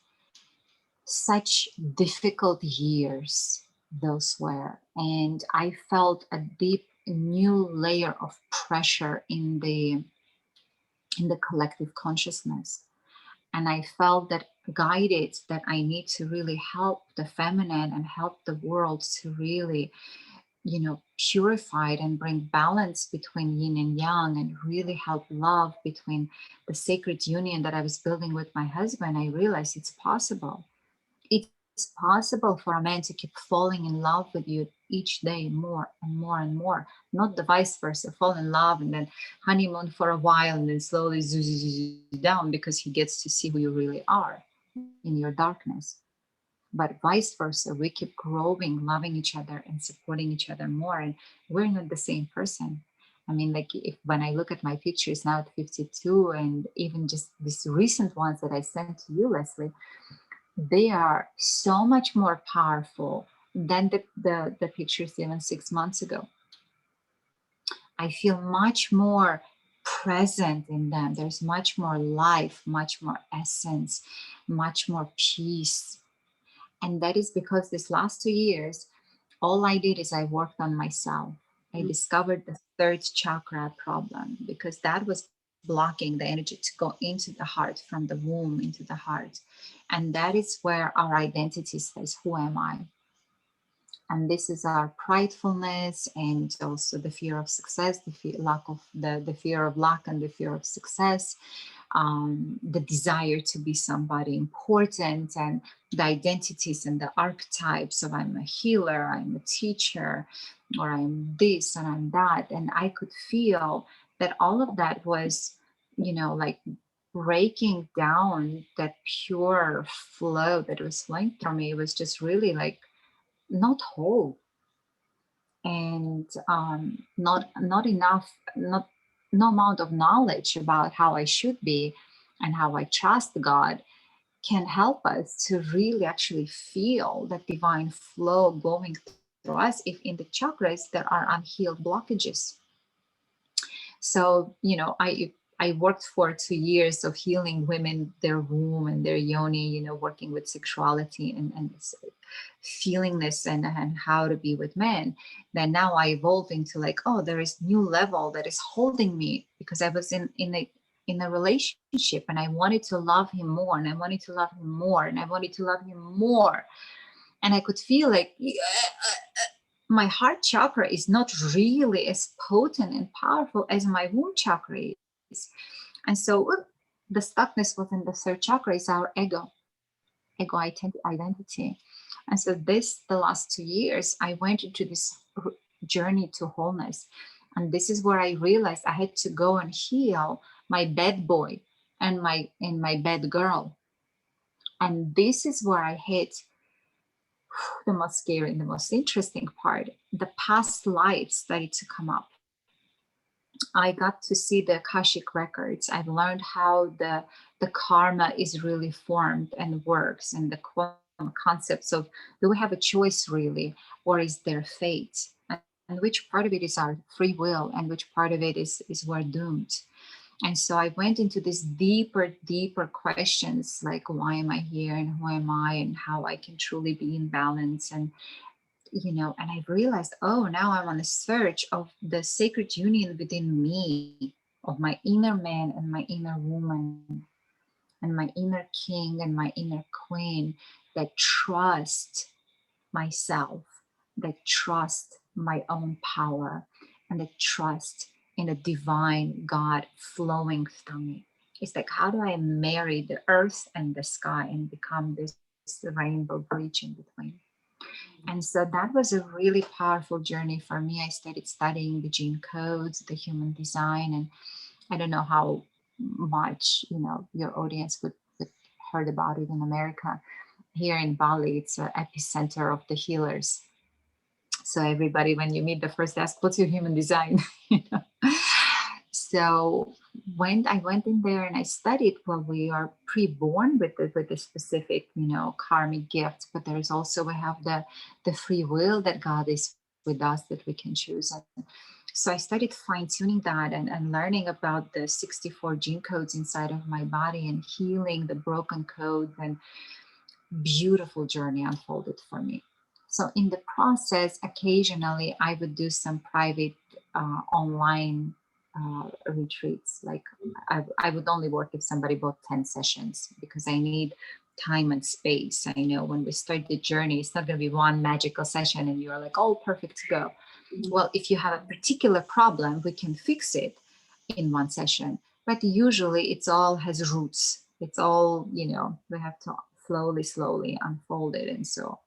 such difficult years those were. And I felt a deep new layer of pressure in the collective consciousness. And I felt that guided that I need to really help the feminine and help the world to really, purify it and bring balance between yin and yang and really help love between the sacred union that I was building with my husband. I realized it's possible. It's possible for a man to keep falling in love with you each day more and more and more, not the vice versa, fall in love and then honeymoon for a while and then slowly down because he gets to see who you really are in your darkness. But vice versa, we keep growing, loving each other and supporting each other more. And we're not the same person. I mean, like if when I look at my pictures now at 52 and even just these recent ones that I sent to you, Leslie, they are so much more powerful than the pictures even 6 months ago. I feel much more present in them. There's much more life, much more essence, much more peace. And that is because this last 2 years, all I did is I worked on myself. I discovered the third chakra problem because that was blocking the energy to go into the heart, from the womb into the heart. And that is where our identity says, who am I? And this is our pridefulness and also the fear of success, the fear of lack and the fear of success, the desire to be somebody important, and the identities and the archetypes of I'm a healer, I'm a teacher, or I'm this and I'm that. And I could feel that all of that was, like breaking down that pure flow that was flowing through me. It was just really like not whole, and not enough, not no amount of knowledge about how I should be and how I trust God can help us to really actually feel that divine flow going through us if in the chakras there are unhealed blockages. So I I worked for 2 years of healing women, their womb and their yoni, working with sexuality and feelingness and how to be with men. Then now I evolved into like, oh, there is new level that is holding me, because I was in a relationship and I wanted to love him more, and I wanted to love him more, and I wanted to love him more. And I could feel like my heart chakra is not really as potent and powerful as my womb chakra is. And so the stuckness within the third chakra is our ego identity. And so the last 2 years, I went into this journey to wholeness. And this is where I realized I had to go and heal my bad boy and my bad girl. And this is where I hit the most scary and the most interesting part. The past lives started to come up. I got to see the Akashic records. I've learned how the karma is really formed and works, and the concepts of, do we have a choice really, or is there fate? And which part of it is our free will, and which part of it is we're doomed. And so I went into these deeper questions, like why am I here and who am I and how I can truly be in balance. And I realized, oh, now I'm on a search of the sacred union within me, of my inner man and my inner woman, and my inner king and my inner queen, that trust myself, that trust my own power, and that trust in a divine God flowing through me. It's like, how do I marry the earth and the sky and become this rainbow bridge in between? And so that was a really powerful journey for me. I started studying the gene codes, the human design, and I don't know how much your audience would heard about it in America. Here in Bali, it's an epicenter of the healers. So everybody, when you meet the first, ask, "What's your human design?" you know. So when I went in there and I studied, well, we are pre-born with a specific, karmic gift, but there's also, we have the free will that God is with us that we can choose. And so I started fine-tuning that and learning about the 64 gene codes inside of my body and healing the broken codes, and beautiful journey unfolded for me. So in the process, occasionally I would do some private online retreats. Like I would only work if somebody bought 10 sessions, because I need time and space. I know when we start the journey, it's not going to be one magical session and you're like, oh, perfect to go. Well, if you have a particular problem, we can fix it in one session. But usually it's all has roots. It's all, we have to slowly unfold it. And so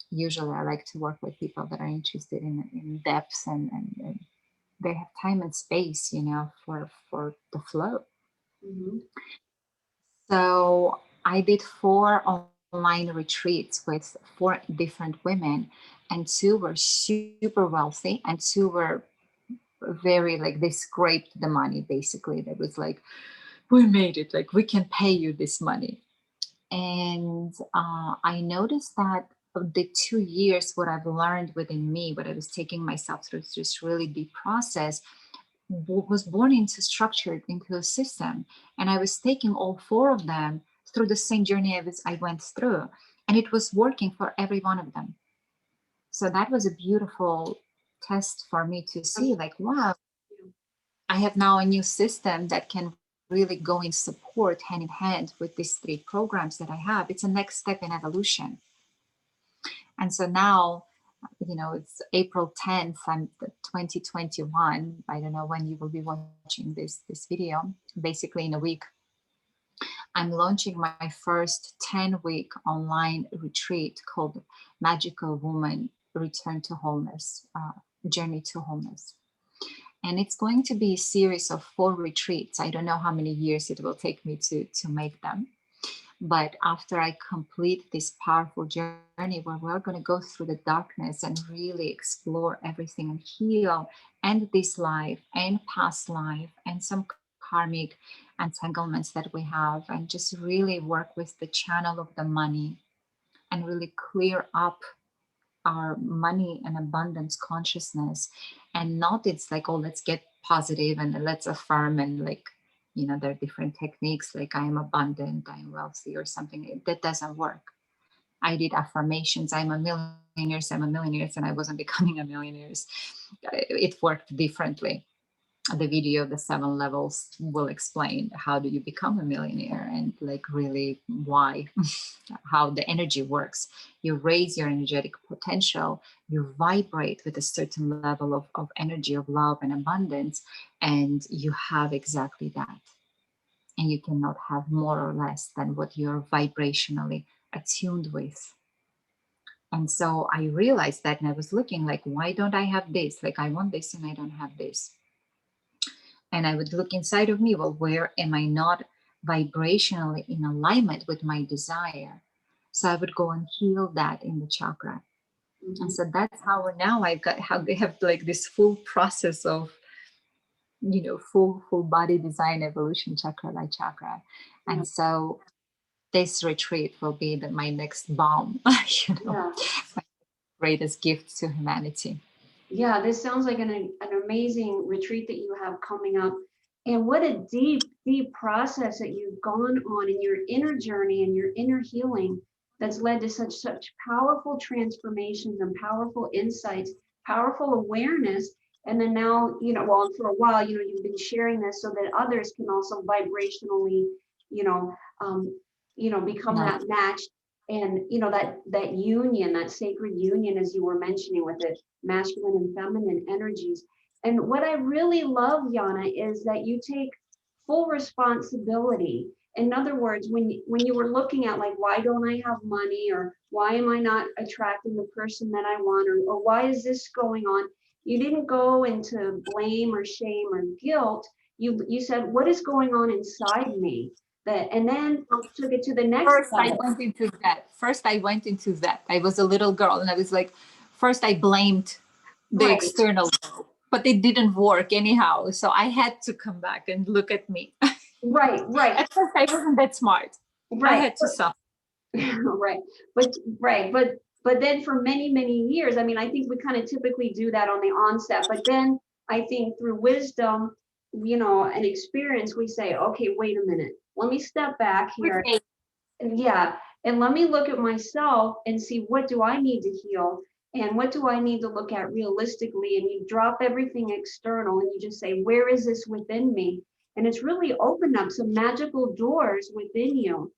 usually I like to work with people that are interested in depth, and they have time and space, for the flow. Mm-hmm. So I did 4 online retreats with 4 different women, and 2 were super wealthy, and 2 were very, like, they scraped the money basically. That was like, we made it, like, we can pay you this money. And I noticed that of the 2 years, what I've learned within me, what I was taking myself through this really deep process, was born into structured into a system. And I was taking all 4 of them through the same journey I went through. And it was working for every one of them. So that was a beautiful test for me to see, like, wow, I have now a new system that can really go in support hand in hand with these 3 programs that I have. It's a next step in evolution. And so now, it's April 10th and 2021. I don't know when you will be watching this video. Basically in a week, I'm launching my first 10-week online retreat called Magical Woman Return to Wholeness, Journey to Wholeness. And it's going to be a series of 4 retreats. I don't know how many years it will take me to make them. But after I complete this powerful journey where we're going to go through the darkness and really explore everything and heal, and this life and past life and some karmic entanglements that we have, and just really work with the channel of the money and really clear up our money and abundance consciousness. And not, it's like, oh, let's get positive and let's affirm and, like, there are different techniques like I am abundant, I am wealthy, or something. That doesn't work. I did affirmations, I'm a millionaire, I'm a millionaire, and I wasn't becoming a millionaire. It worked differently. The video, the 7 levels, will explain how do you become a millionaire and like really why, how the energy works. You raise your energetic potential, you vibrate with a certain level of energy, of love and abundance, and you have exactly that. And you cannot have more or less than what you're vibrationally attuned with. And so I realized that, and I was looking like, why don't I have this? Like, I want this and I don't have this. And I would look inside of me, well, where am I not vibrationally in alignment with my desire? So I would go and heal that in the chakra. And so that's how now I've got how they have like this full process of, full body design evolution, chakra by chakra. And so this retreat will be my next bomb, Yeah. my greatest gift to humanity. Yeah, this sounds like an amazing retreat that you have coming up. And what a deep, deep process that you've gone on in your inner journey and your inner healing that's led to such powerful transformations and powerful insights, powerful awareness. And then now, well, for a while, you've been sharing this so that others can also vibrationally, you know, um, become Yeah. that match, and that union, that sacred union, as you were mentioning, with it masculine and feminine energies. And what I really love, Yana, is that you take full responsibility. In other words, when you were looking at like, why don't I have money, or why am I not attracting the person that I want, or why is this going on? You didn't go into blame or shame or guilt. You said, what is going on inside me? And then took it to the next First, I level. went into that. I was a little girl, and I was like, first, I blamed the Right, external world, but it didn't work anyhow. So I had to come back and look at me. right, right, At first, I wasn't that smart. I right. had to suffer. Right. But right. But then for many, many years, I mean, I think we kind of typically do that on the onset. But then I think through wisdom, and experience, we say, okay, wait a minute. Let me step back here. Okay. And yeah. And let me look at myself and see, what do I need to heal? And what do I need to look at realistically? And you drop everything external and you just say, where is this within me? And it's really opened up some magical doors within you.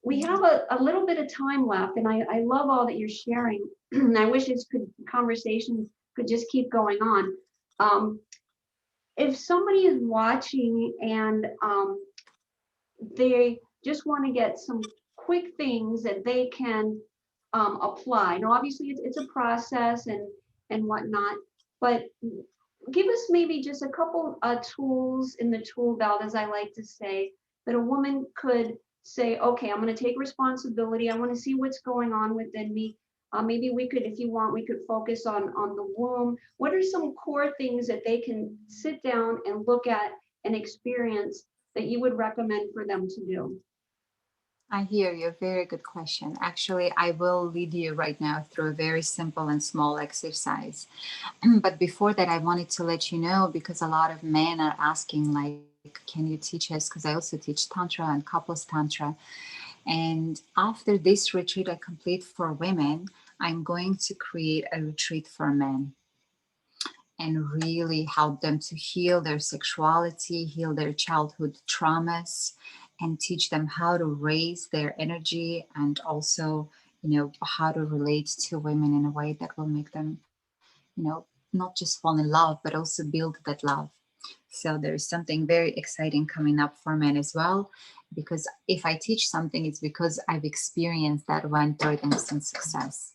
We have a little bit of time left, and I love all that you're sharing. I wish this conversation could just keep going on. Um, if somebody is watching and they just want to get some quick things that they can apply. Now, obviously, it's a process and whatnot, but give us maybe just a couple tools in the tool belt, as I like to say, that a woman could say, okay, I'm going to take responsibility. I want to see what's going on within me. Maybe we could, if you want, we could focus on the womb. What are some core things that they can sit down and look at and experience that you would recommend for them to do? I hear you. Very good question. Actually, I will lead you right now through a very simple and small exercise. But before that, I wanted to let you know, because a lot of men are asking, like, can you teach us? Because I also teach Tantra and couples Tantra. And after this retreat I complete for women, I'm going to create a retreat for men and really help them to heal their sexuality, heal their childhood traumas, and teach them how to raise their energy, and also, how to relate to women in a way that will make them, not just fall in love, but also build that love. So there's something very exciting coming up for men as well, because if I teach something, it's because I've experienced that 1/3 instant success.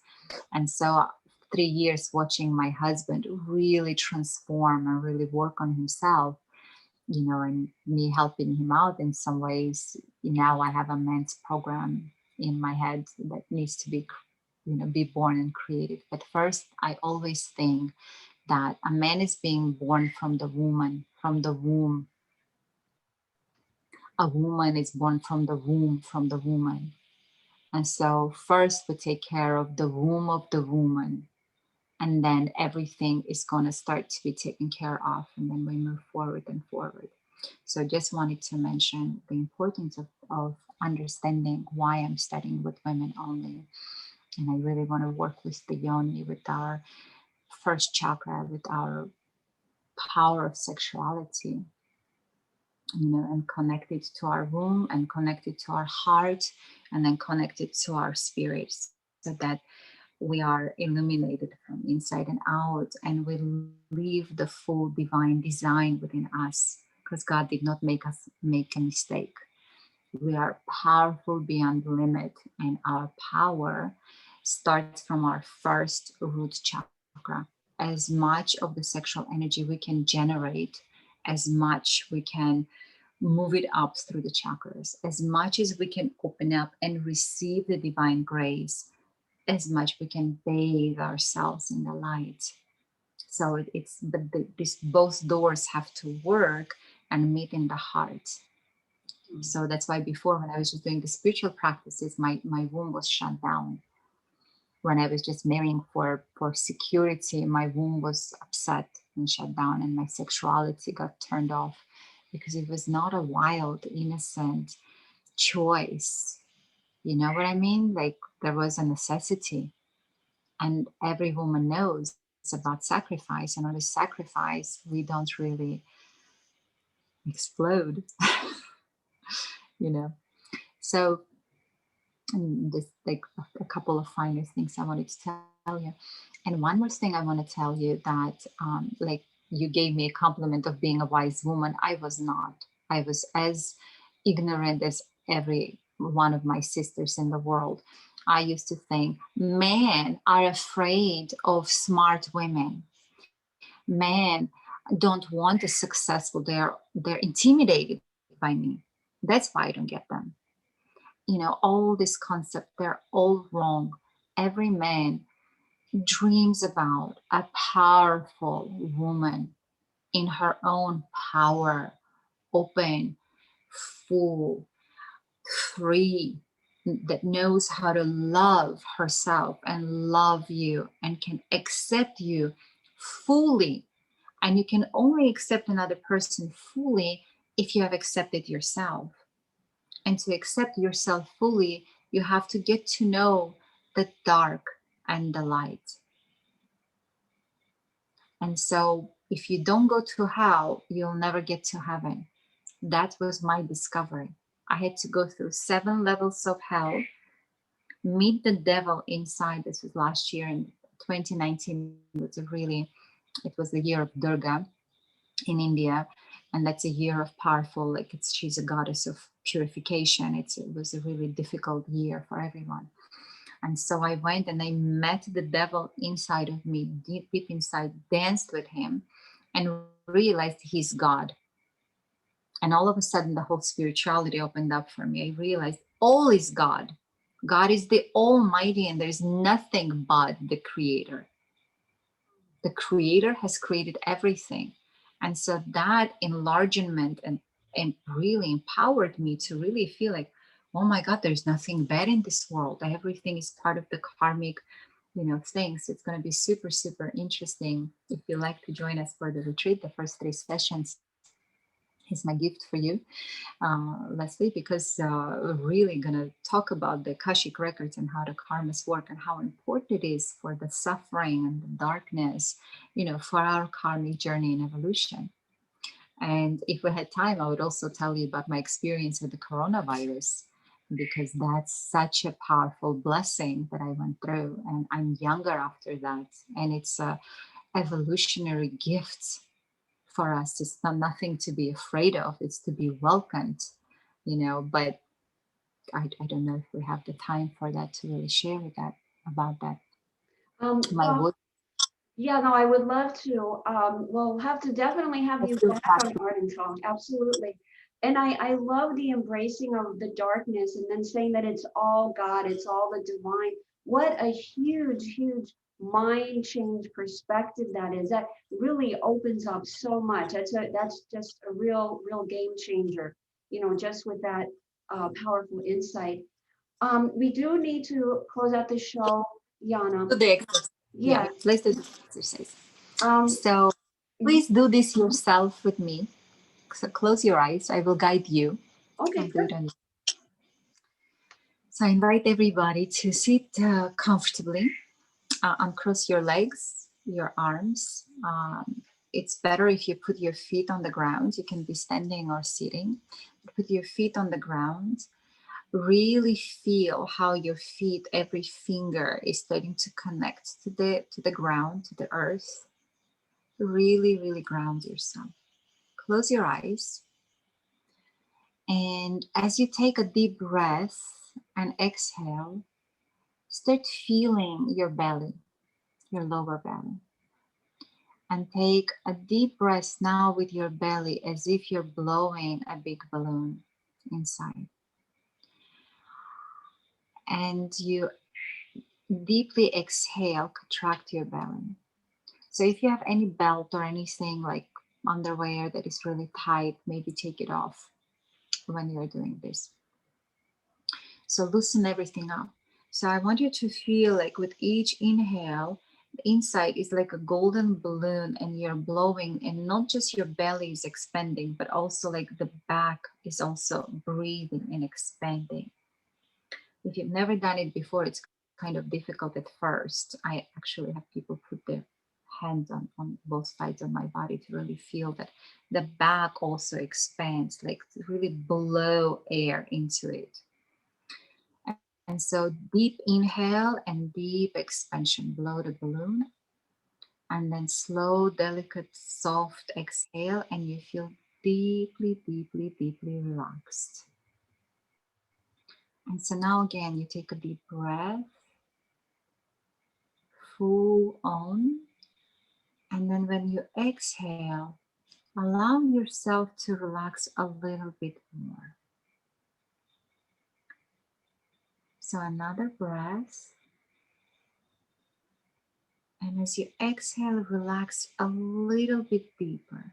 And so 3 years watching my husband really transform and really work on himself, and me helping him out in some ways. Now I have a men's program in my head that needs to be born and created. But first, I always think that a man is being born from the woman, from the womb. A woman is born from the womb, from the woman. And so first we take care of the womb of the woman, and then everything is going to start to be taken care of, and then we move forward and forward. So just wanted to mention the importance of understanding why I'm studying with women only. And I really want to work with the yoni, with our first chakra, with our power of sexuality, and connect it to our womb and connect it to our heart and then connect it to our spirit so that we are illuminated from inside and out and we live the full divine design within us, because God did not make us make a mistake. We are powerful beyond limit, and our power starts from our first root chakra. As much of the sexual energy we can generate, as much we can move it up through the chakras, as much as we can open up and receive the divine grace, as much we can bathe ourselves in the light. So this both doors have to work and meet in the heart. So that's why before, when I was just doing the spiritual practices, my womb was shut down. When I was just marrying for security, my womb was upset and shut down, and my sexuality got turned off because it was not a wild, innocent choice. You know what I mean? Like there was a necessity, and every woman knows about sacrifice. And on a sacrifice, we don't really explode, you know. So this like a couple of final things I wanted to tell you. And one more thing I want to tell you that like you gave me a compliment of being a wise woman. I was not. I was as ignorant as every one of my sisters in the world. I used to think men are afraid of smart women. Men don't want a successful. They're intimidated by me. That's why I don't get them. All this concept, they're all wrong. Every man dreams about a powerful woman in her own power, open, full, free, that knows how to love herself and love you and can accept you fully. And you can only accept another person fully if you have accepted yourself. And to accept yourself fully, you have to get to know the dark and the light. And so, if you don't go to hell, you'll never get to heaven. That was my discovery. I had to go through 7 levels of hell, meet the devil inside. This was last year in 2019. It was the year of Durga in India. And that's a year of powerful, she's a goddess of purification. It was a really difficult year for everyone. And so I went and I met the devil inside of me, deep, deep inside, danced with him, and realized he's God. And all of a sudden, the whole spirituality opened up for me. I realized all is God. God is the Almighty, and there's nothing but the Creator. The Creator has created everything. And so that enlargement and really empowered me to really feel like, oh my God, there's nothing bad in this world. Everything is part of the karmic, things. It's going to be super, super interesting. If you'd like to join us for the retreat, the first 3 sessions is my gift for you, Leslie, because we're really going to talk about the Akashic records and how the karmas work and how important it is for the suffering and the darkness, for our karmic journey and evolution. And if we had time, I would also tell you about my experience with the coronavirus, because that's such a powerful blessing that I went through. And I'm younger after that. And it's a evolutionary gift for us. It's nothing to be afraid of. It's to be welcomed, but I don't know if we have the time for that to really share about that. My Well, wood. yeah, no, I would love to. We'll have to definitely have Let's you do back on that. Art and Talk. Absolutely. And I love the embracing of the darkness and then saying that it's all God, it's all the divine. What a huge, huge mind change perspective that is. That really opens up so much. That's just a real game changer, just with that powerful insight. We do need to close out the show, Yana. Do the exercise. Yeah, Yes. let's do the exercise. Um, So please do this yourself with me. So close your eyes. I will guide you. I'll Okay, do it on. So I invite everybody to sit comfortably, uncross your legs, your arms. It's better if you put your feet on the ground. You can be standing or sitting. Put your feet on the ground. Really feel how your feet, every finger is starting to connect to the ground, to the earth. Really, really ground yourself. Close your eyes. And as you take a deep breath and exhale, start feeling your belly, your lower belly. And take a deep breath now with your belly as if you're blowing a big balloon inside. And you deeply exhale, contract your belly. So if you have any belt or anything like underwear that is really tight, maybe take it off when you're doing this. So loosen everything up. So I want you to feel like with each inhale, the inside is like a golden balloon and you're blowing, and not just your belly is expanding, but also like the back is also breathing and expanding. If you've never done it before, it's kind of difficult at first. I actually have people put their hands on both sides of my body to really feel that the back also expands, like to really blow air into it. And so deep inhale and deep expansion, blow the balloon, and then slow, delicate, soft exhale, and you feel deeply, deeply, deeply relaxed. And so now again, you take a deep breath, full on. And then when you exhale, allow yourself to relax a little bit more. So another breath. And as you exhale, relax a little bit deeper.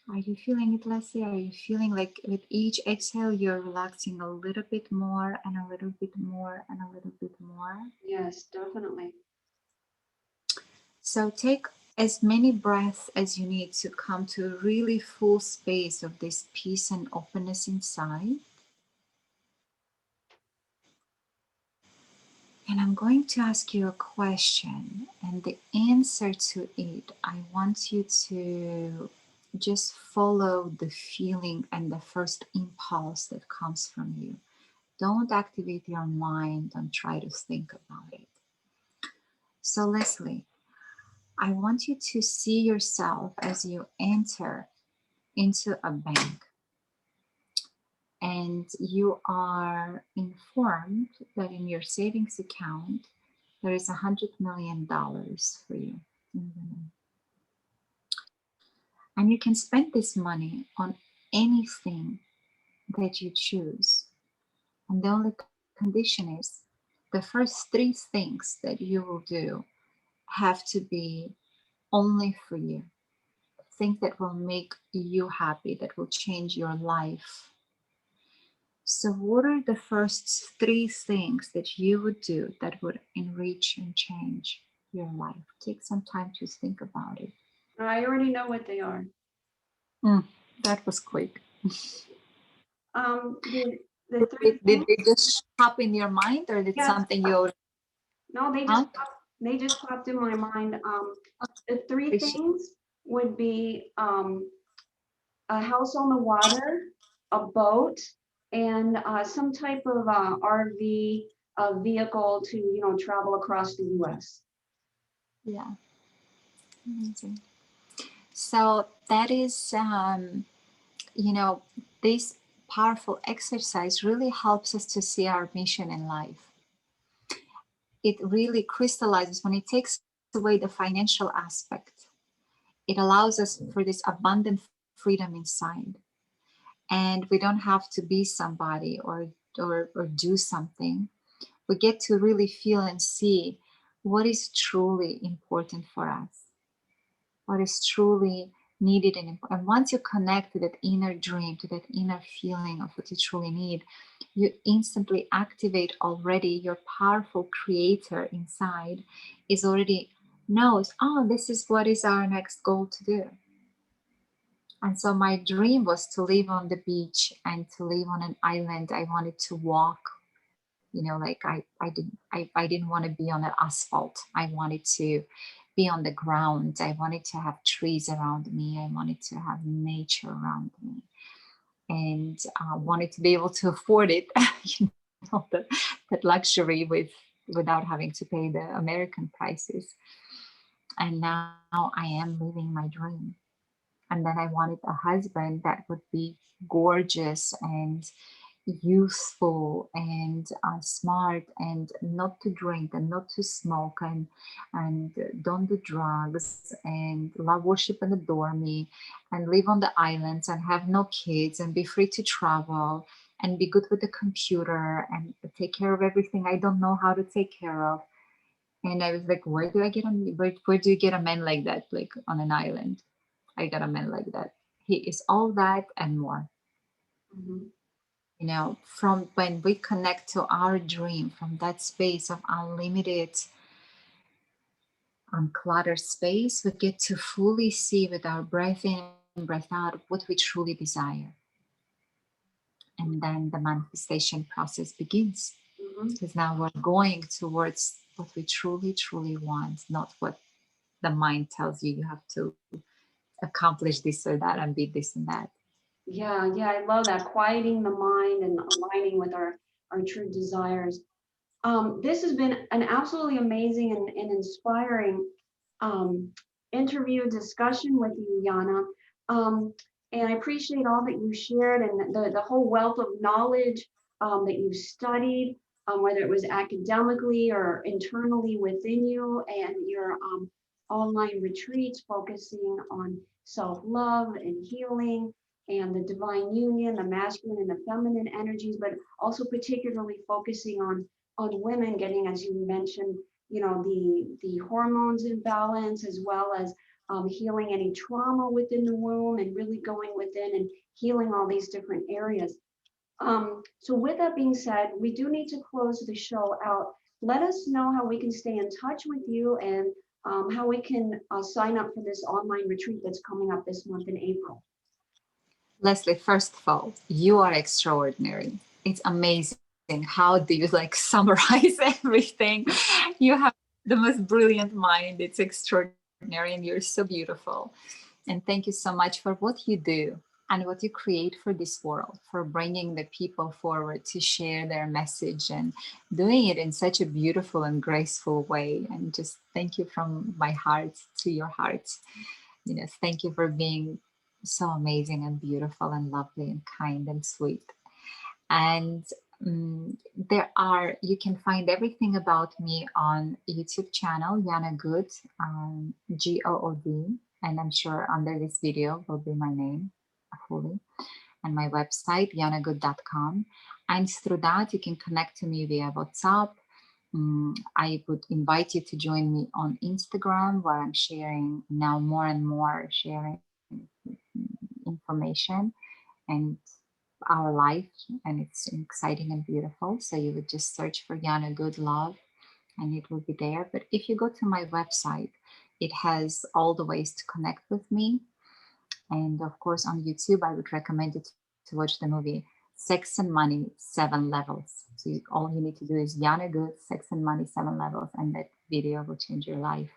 Are you feeling it, Leslie? Are you feeling like with each exhale, you're relaxing a little bit more and a little bit more and a little bit more? yes, definitely. So take as many breaths as you need to come to a really full space of this peace and openness inside. And I'm going to ask you a question, and the answer to it, I want you to just follow the feeling and the first impulse that comes from you. Don't activate your mind, don't try to think about it. So, Leslie, I want you to see yourself as you enter into a bank, and you are informed that in your savings account there is $100 million for you. And you can spend this money on anything that you choose. And the only condition is the first three things that you will do have to be only for you. Things that will make you happy, that will change your life. So, what are the first three things that you would do that would enrich and change your life? Take some time to think about it. I already know what they are. Mm, that was quick. The three Did things, they just pop in your mind, or did yes, something you no, huh? they just popped in my mind. The three Appreciate. things would be a house on the water, a boat, and some type of RV vehicle to travel across the U.S. Yeah, amazing. So that is, this powerful exercise really helps us to see our mission in life. It really crystallizes when it takes away the financial aspect. It allows us for this abundant freedom inside, and we don't have to be somebody or do something. We get to really feel and see what is truly important for us, what is truly needed. And once you connect to that inner dream, to that inner feeling of what you truly need, you instantly activate already your powerful creator inside is already knows, oh, this is what is our next goal to do. And so my dream was to live on the beach and to live on an island. I wanted to walk, like I didn't want to be on the asphalt. I wanted to be on the ground. I wanted to have trees around me. I wanted to have nature around me, and wanted to be able to afford it, that luxury without having to pay the American prices. And now I am living my dream. And then I wanted a husband that would be gorgeous and youthful and smart, and not to drink and not to smoke, and don't do drugs, and love, worship, and adore me, and live on the islands and have no kids and be free to travel and be good with the computer and take care of everything I don't know how to take care of. And I was like, where do you get a man like that, like on an island? I got a man like that. He is all that and more. Mhm. From when we connect to our dream, from that space of unlimited, uncluttered space, we get to fully see with our breath in, breath out, what we truly desire. And then the manifestation process begins. Mhm. Because now we're going towards what we truly, truly want, not what the mind tells you have to accomplish this or that and be this and that. Yeah, yeah, I love that. Quieting the mind and aligning with our true desires. This has been an absolutely amazing and inspiring um, interview discussion with you, Yana. Um, and I appreciate all that you shared and the whole wealth of knowledge that you've studied, whether it was academically or internally within you, and your online retreats focusing on self love and healing and the divine union, the masculine and the feminine energies, but also particularly focusing on women getting, as you mentioned, the hormones in balance, as well as healing any trauma within the womb and really going within and healing all these different areas. So with that being said, we do need to close the show out. Let us know how we can stay in touch with you and how we can sign up for this online retreat that's coming up this month in April. Leslie, first of all, you are extraordinary. It's amazing. How do you like summarize everything? You have the most brilliant mind. It's extraordinary and you're so beautiful. And thank you so much for what you do and what you create for this world, for bringing the people forward to share their message and doing it in such a beautiful and graceful way. And just thank you from my heart to your heart. Thank you for being so amazing and beautiful and lovely and kind and sweet. And you can find everything about me on YouTube channel, Yana Good, Good. And I'm sure under this video will be my name fully, and my website, yanagood.com. And through that, you can connect to me via WhatsApp. I would invite you to join me on Instagram, where I'm sharing now more and more, sharing information and our life, and it's exciting and beautiful. So you would just search for Yana Good Love and it will be there. But if you go to my website, it has all the ways to connect with me. And of course, on YouTube, I would recommend you to watch the movie Sex and Money 7 Levels. So all you need to do is Yana Good, Sex and Money 7 Levels, and that video will change your life.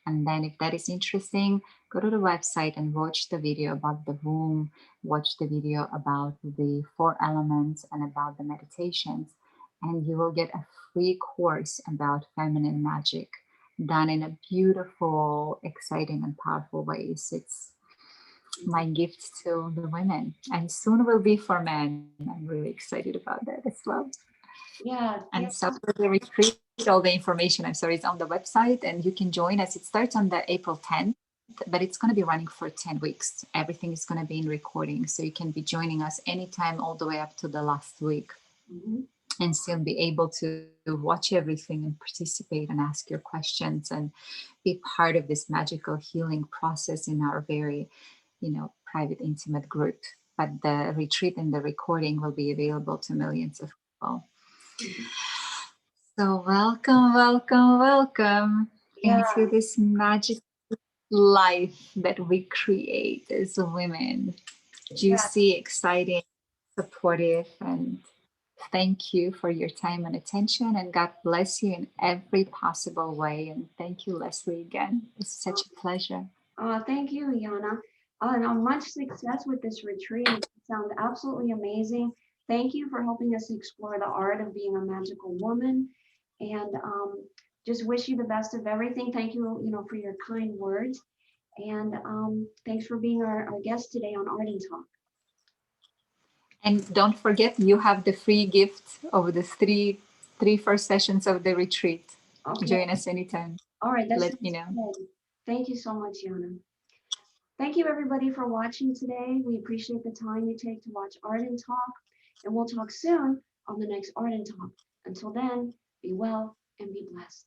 And then, if that is interesting, go to the website and watch the video about the womb, watch the video about the 4 elements and about the meditations. And you will get a free course about feminine magic done in a beautiful, exciting, and powerful ways. It's my gift to the women, and soon will be for men. I'm really excited about that as well. Yeah, And yeah. so for the retreat, all the information, I'm sorry, is on the website, and you can join us. It starts on the April 10th, but it's going to be running for 10 weeks. Everything is going to be in recording, so you can be joining us anytime, all the way up to the last week, Mhm. and still be able to watch everything and participate and ask your questions and be part of this magical healing process in our very, private, intimate group. But the retreat and the recording will be available to millions of people. Mhm. So welcome, welcome, welcome. Yeah, into this magic life that we create as women. yeah. Juicy, exciting, supportive, and thank you for your time and attention. And God bless you in every possible way. And thank you, Leslie, again. It's such a pleasure. Thank you, Yana. And much success with this retreat. It sounds absolutely amazing. Thank you for helping us explore the art of being a magical woman. And just wish you the best of everything. Thank you, for your kind words. And thanks for being our guest today on Art and Talk. And don't forget, you have the free gift of the three first sessions of the retreat. Okay. Join us anytime. All right. That's Let me know. good. Thank you so much, Yana. Thank you, everybody, for watching today. We appreciate the time you take to watch Art and Talk, and we'll talk soon on the next Art and Talk. Until then, be well and be blessed.